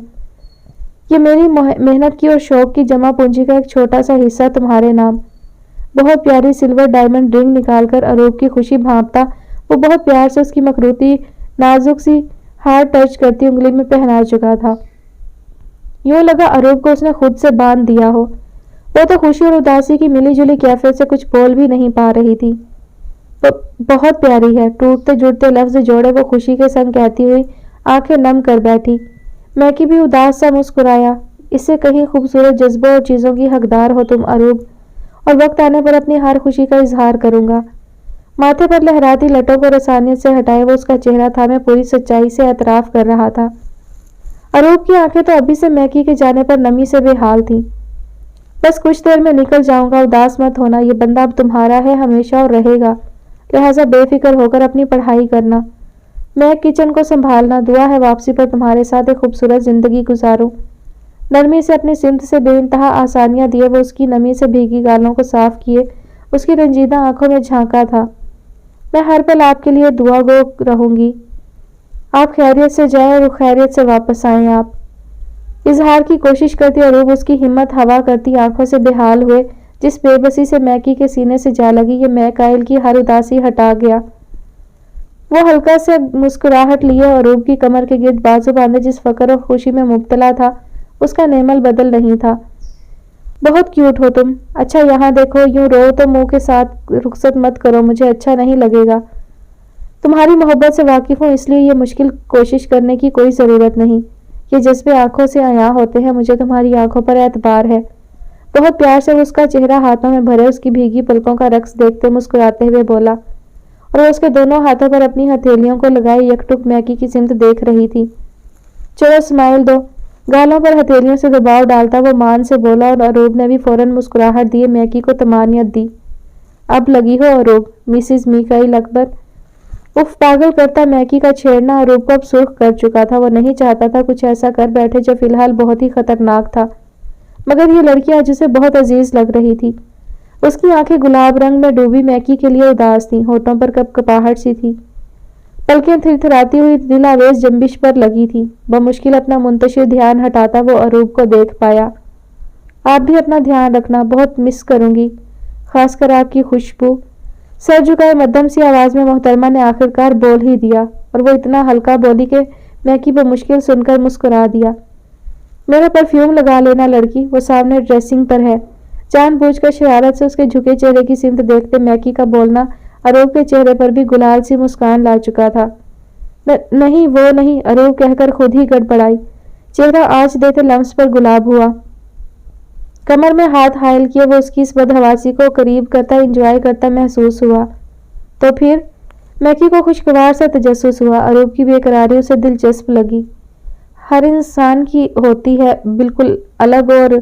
Speaker 1: یہ میری محنت کی اور شوق کی جمع پونجی کا ایک چھوٹا سا حصہ تمہارے نام۔ بہت پیاری سلور ڈائمنڈ رنگ نکال کر اروپ کی خوشی بھانپتا وہ بہت پیار سے اس کی مخروطی نازک سی ہاتھ ٹچ کرتی انگلی میں پہنا چکا تھا۔ یوں لگا اروپ کو اس نے خود سے باندھ دیا ہو۔ وہ تو خوشی اور اداسی کی ملی جلی کیفیت سے کچھ بول بھی نہیں پا رہی تھی۔ بہت پیاری ہے، ٹوٹتے جڑتے لفظ جوڑے وہ خوشی کے سنگ کہتی ہوئی آنکھیں نم کر بیٹھی۔ میکی بھی اداس سا مسکرایا۔ اس سے کہیں خوبصورت جذبوں اور چیزوں کی حقدار ہو تم اروپ، اور وقت آنے پر اپنی ہر خوشی کا اظہار کروں گا۔ ماتھے پر لہراتی لٹوں کو رسانیت سے ہٹائے وہ اس کا چہرہ تھامے پوری سچائی سے اعتراف کر رہا تھا۔ اروپ کی آنکھیں تو ابھی سے میکی کے جانے پر نمی سے بے حال تھیں۔ بس کچھ دیر میں نکل جاؤں گا، اداس مت ہونا، یہ بندہ اب تمہارا ہے ہمیشہ اور رہے گا، لہٰذا بے فکر ہو کر اپنی پڑھائی کرنا، میں کچن کو سنبھالنا، دعا ہے واپسی پر تمہارے ساتھ ایک خوبصورت زندگی گزاروں۔ نرمی سے اپنی سمت سے بے انتہا آسانیاں دیے وہ اس کی نمی سے بھیگی گالوں کو صاف کیے اس کی رنجیدہ آنکھوں میں جھانکا تھا۔ میں ہر پل آپ کے لیے دعا گو رہوں گی، آپ خیریت سے جائیں اور خیریت سے واپس آئیں۔ آپ اظہار کی کوشش کرتی اروپ اس کی ہمت ہوا کرتی آنکھوں سے بے حال ہوئے جس بے بسی سے میکی کے سینے سے جا لگی یہ میکائل کی ہر اداسی ہٹا گیا۔ وہ ہلکا سے مسکراہٹ لیے اروپ کی کمر کے گرد بازو باندھے جس فکر اور خوشی میں مبتلا تھا اس کا نیمل بدل نہیں تھا۔ بہت کیوٹ ہو تم، اچھا یہاں دیکھو، یوں رو تو منہ کے ساتھ رخصت مت کرو، مجھے اچھا نہیں لگے گا۔ تمہاری محبت سے واقف ہوں اس لیے یہ مشکل کوشش کرنے کی کوئی ضرورت نہیں، یہ جذبے آنکھوں سے عیاں ہوتے ہیں، مجھے تمہاری آنکھوں پر اعتبار ہے۔ بہت پیار سے اس کا چہرہ ہاتھوں میں بھرے اس کی بھیگی پلکوں کا رقص دیکھتے مسکراتے ہوئے بولا، اور وہ اس کے دونوں ہاتھوں پر اپنی ہتھیلیوں کو لگائے یکٹک میکی کی سمت دیکھ رہی تھی۔ چلو اسمائل دو۔ گالوں پر ہتھیلیوں سے دباؤ ڈالتا وہ مان سے بولا اور اروپ نے بھی فوراً مسکراہٹ دیے میکی کو طمانینت دی۔ اب لگی ہو اروپ، مسز میکائل اکبر۔ اف پاگل کرتا میکی کا چھیڑنا اروپ کو اب سرخ کر چکا تھا۔ وہ نہیں چاہتا تھا کچھ ایسا کر بیٹھے جو فی الحال بہت ہی خطرناک تھا، مگر یہ لڑکی آج اسے بہت عزیز لگ رہی تھی۔ اس کی آنکھیں گلاب رنگ میں ڈوبی میکی کے لیے اداس تھیں، ہونٹوں پر کپ کپاہٹ سی تھی، پلکیں تھرتھراتی ہوئی دل آویز جنبش پر لگی تھی۔ بمشکل اپنا منتشر دھیان ہٹاتا وہ اروپ کو دیکھ پایا۔ آپ بھی اپنا دھیان رکھنا، بہت مس کروں گی، خاص کر آپ کی خوشبو۔ سر جھکائے مدھم سی آواز میں محترمہ نے آخرکار بول ہی دیا، اور وہ اتنا ہلکا بولی کہ میکی بمشکل سن کر مسکرا دیا۔ میرا پرفیوم لگا لینا لڑکی، وہ سامنے ڈریسنگ پر ہے۔ جان بوجھ کر شرارت سے اس کے جھکے چہرے کی سمت دیکھتے میکی کا بولنا اروپ کے چہرے پر بھی گلال سی مسکان لا چکا تھا۔ نہیں وہ نہیں، اروپ کہہ کر خود ہی گڑبڑائی، چہرہ آج دیتے لمس پر گلاب ہوا۔ کمر میں ہاتھ حائل کیے وہ اس کی اس بدحواسی کو قریب کرتا انجوائے کرتا محسوس ہوا۔ تو پھر میکی کو خوشگوار سا تجسس ہوا، اروپ کی بے قراری اسے دلچسپ لگی۔ ہر انسان کی ہوتی ہے بالکل الگ، اور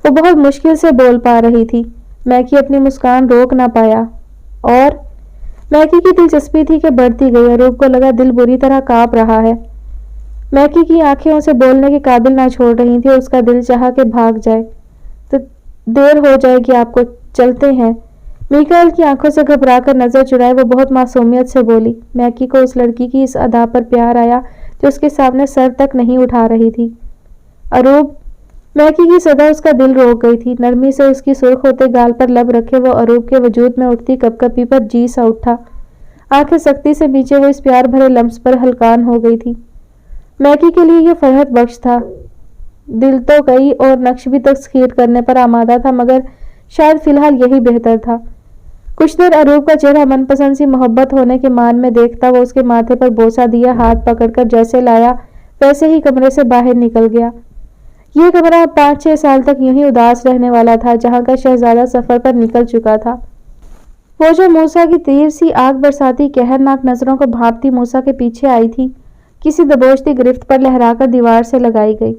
Speaker 1: وہ بہت مشکل سے بول پا رہی تھی۔ میکی اپنی مسکان روک نہ پایا، اور میکی کی دلچسپی تھی کہ بڑھتی گئی۔ اروپ کو لگا دل بری طرح کانپ رہا ہے۔ मैकी की आंखें उसे बोलने के काबिल ना छोड़ रही थी और उसका दिल चाहा कि भाग जाए। तो देर हो जाएगी आपको, चलते हैं। मिकाएल की आंखों से घबराकर नजर चुराए वो बहुत मासूमियत से बोली। मैकी को उस लड़की की इस अदा पर प्यार आया जो उसके सामने सर तक नहीं उठा रही थी। अरूब। मैकी की सदा उसका दिल रोक गई थी। नरमी से उसकी सुर्ख होते गाल पर लब रखे वो अरूब के वजूद में उठती कपकपी पर जी सा उठा। आंखें सख्ती से नीचे वो इस प्यार भरे लम्स पर हलकान हो गई थी। मैकी के लिए ये फरहत बख्श था। दिल तो कई और नक्श भी तस्खीर करने पर आमादा था, मगर शायद फिलहाल यही बेहतर था। कुछ देर अरूब का चेहरा मनपसंद सी मोहब्बत होने के मान में देखता वो उसके माथे पर बोसा दिया, हाथ पकड़कर जैसे लाया वैसे ही कमरे से बाहर निकल गया। ये कमरा 5-6 साल तक यूं ही उदास रहने वाला था, जहां का शहजादा सफर पर निकल चुका था। वो जो मूसा की तीर सी आग बरसाती कहरनाक नजरों को भांपती मूसा के पीछे आई थी, किसी दबोचती गिरफ्त पर लहराकर दीवार से लगाई गई।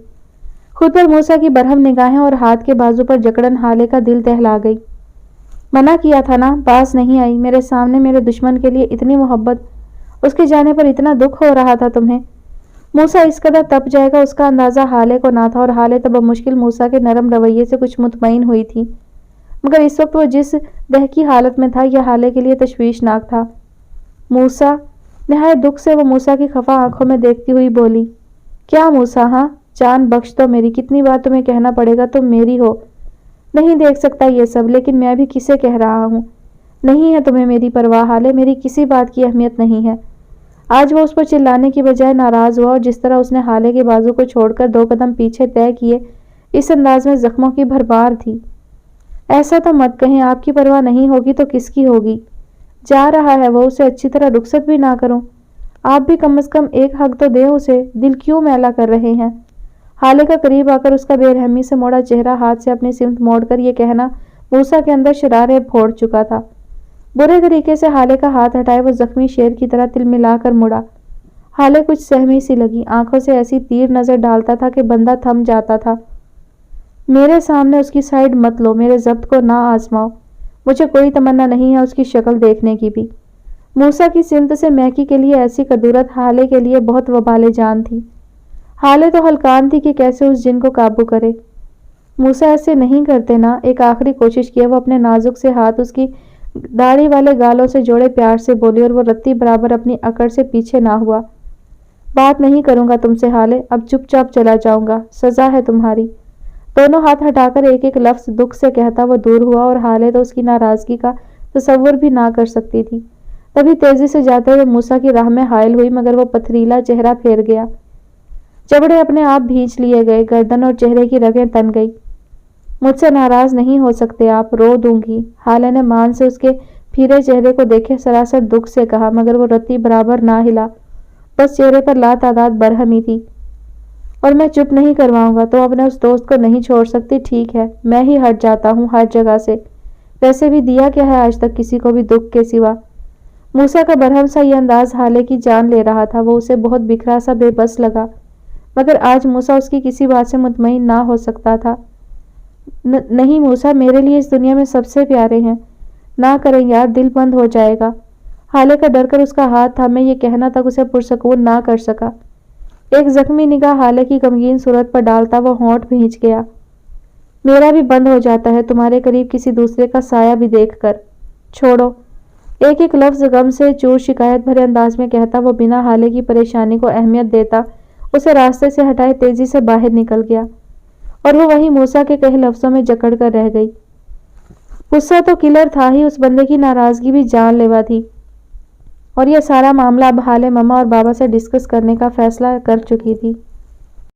Speaker 1: खुद पर मूसा की बरहम निगाहें और हाथ के बाजू पर जकड़न हाले का दिल दहला गई। मना किया था ना, पास नहीं आई। मेरे सामने मेरे दुश्मन के लिए इतनी मोहब्बत, उसके जाने पर इतना दुख हो रहा था तुम्हें। मूसा इस कदर तप जाएगा उसका अंदाजा हाले को ना था, और हाले तब मुश्किल मूसा के नरम रवैये से कुछ मुतमईन हुई थी, मगर इस वक्त वो जिस दहकी हालत में था यह हाले के लिए तशवीशनाक था। मूसा। नहायत दुख से वो मूसा की खफा आंखों में देखती हुई बोली, क्या मूसा? हाँ, जान बख्श दो मेरी, कितनी बार तुम्हें कहना पड़ेगा तुम मेरी हो। नहीं देख सकता ये सब, लेकिन मैं भी किसे कह रहा हूँ। नहीं है तुम्हें मेरी परवाह हाले, मेरी किसी बात की अहमियत नहीं है। आज वो उस पर चिल्लाने की बजाय नाराज हुआ, और जिस तरह उसने हाले के बाजू को छोड़कर 2 कदम पीछे तय किए, इस अंदाज में जख्मों की भरमार थी। ऐसा तो मत कहें, आपकी परवाह नहीं होगी तो किसकी होगी? जा रहा है वो, उसे अच्छी तरह रुखसत भी ना करूं? आप भी कम से कम एक हक तो दें उसे, दिल क्यों मैला कर रहे हैं? हाले का करीब आकर उसका बेरहमी से मोड़ा चेहरा हाथ से अपनी सिमत मोड़कर ये कहना मूसा के अंदर शरारे फोड़ चुका था। बुरे तरीके से हाले का हाथ हटाए वो जख्मी शेर की तरह तिलमिलाकर मुड़ा। हाले कुछ सहमी सी लगी, आंखों से ऐसी तीर नजर डालता था कि बंदा थम जाता था। मेरे सामने उसकी साइड मत लो, मेरे जब्त को ना आजमाओ। मुझे कोई तमन्ना नहीं है उसकी शक्ल देखने की भी। मूसा की सिमत से मैकी के लिए ऐसी कदूरत हाले के लिए बहुत वबाले जान थी। हाले तो हलकान थी कि कैसे उस जिन को काबू करे। मूसा ऐसे नहीं करते ना। एक आखिरी कोशिश किया वो अपने नाजुक से हाथ उसकी दाढ़ी वाले गालों से जोड़े प्यार से बोली, और वो रत्ती बराबर अपनी अकड़ से पीछे ना हुआ। बात नहीं करूंगा तुमसे हाले, अब चुपचाप चला जाऊंगा, सजा है तुम्हारी। दोनों हाथ हटाकर एक एक लफ्ज दुख से कहता वो दूर हुआ, और हाले तो उसकी नाराजगी का तसव्वुर भी ना कर सकती थी। तभी तेजी से जाते हुए मूसा की राह में हायल हुई, मगर वो पथरीला चेहरा फेर गया। जबड़े अपने आप भींच लिए गए, गर्दन और चेहरे की रगें तन गई। मुझसे नाराज नहीं हो सकते आप, रो दूंगी। हाले ने मान से उसके फिरे चेहरे को देखे सरासर दुख से कहा, मगर वो रत्ती बराबर ना हिला, बस चेहरे पर लातादाद बरहमी थी। और मैं चुप नहीं करवाऊंगा तो अपने उस दोस्त को नहीं छोड़ सकती। ठीक है, मैं ही हट जाता हूँ हर जगह से। वैसे भी दिया क्या है आज तक किसी को भी दुख के सिवा? मूसा का बरहम सा ये अंदाज हाले की जान ले रहा था। वो उसे बहुत बिखरा सा बेबस लगा, मगर आज मूसा उसकी किसी बात से मुतमईन ना हो सकता था। नहीं मूसा मेरे लिए इस दुनिया में सबसे प्यारे हैं। ना करें यार, दिल बंद हो जाएगा। हाले का डर कर उसका हाथ थामे ये कहना तक उसे पुरसकून ना कर सका। एक जख्मी निगाह हाले की गमगीन सूरत पर डालता वो होंठ भींच गया। मेरा भी बंद हो जाता है तुम्हारे करीब किसी दूसरे का साया भी देखकर। छोड़ो। एक एक लफ्ज गम से चूर शिकायत भरे अंदाज में कहता वो बिना हाले की परेशानी को अहमियत देता उसे रास्ते से हटाए तेजी से बाहर निकल गया, और वो वहीं मूसा के कहे लफ्जों में जकड़ कर रह गई। गुस्सा तो किलर था ही, उस बंदे की नाराजगी भी जानलेवा थी, और यह सारा मामला अब हाले मम्मा और बाबा से डिस्कस करने का फैसला कर चुकी थी।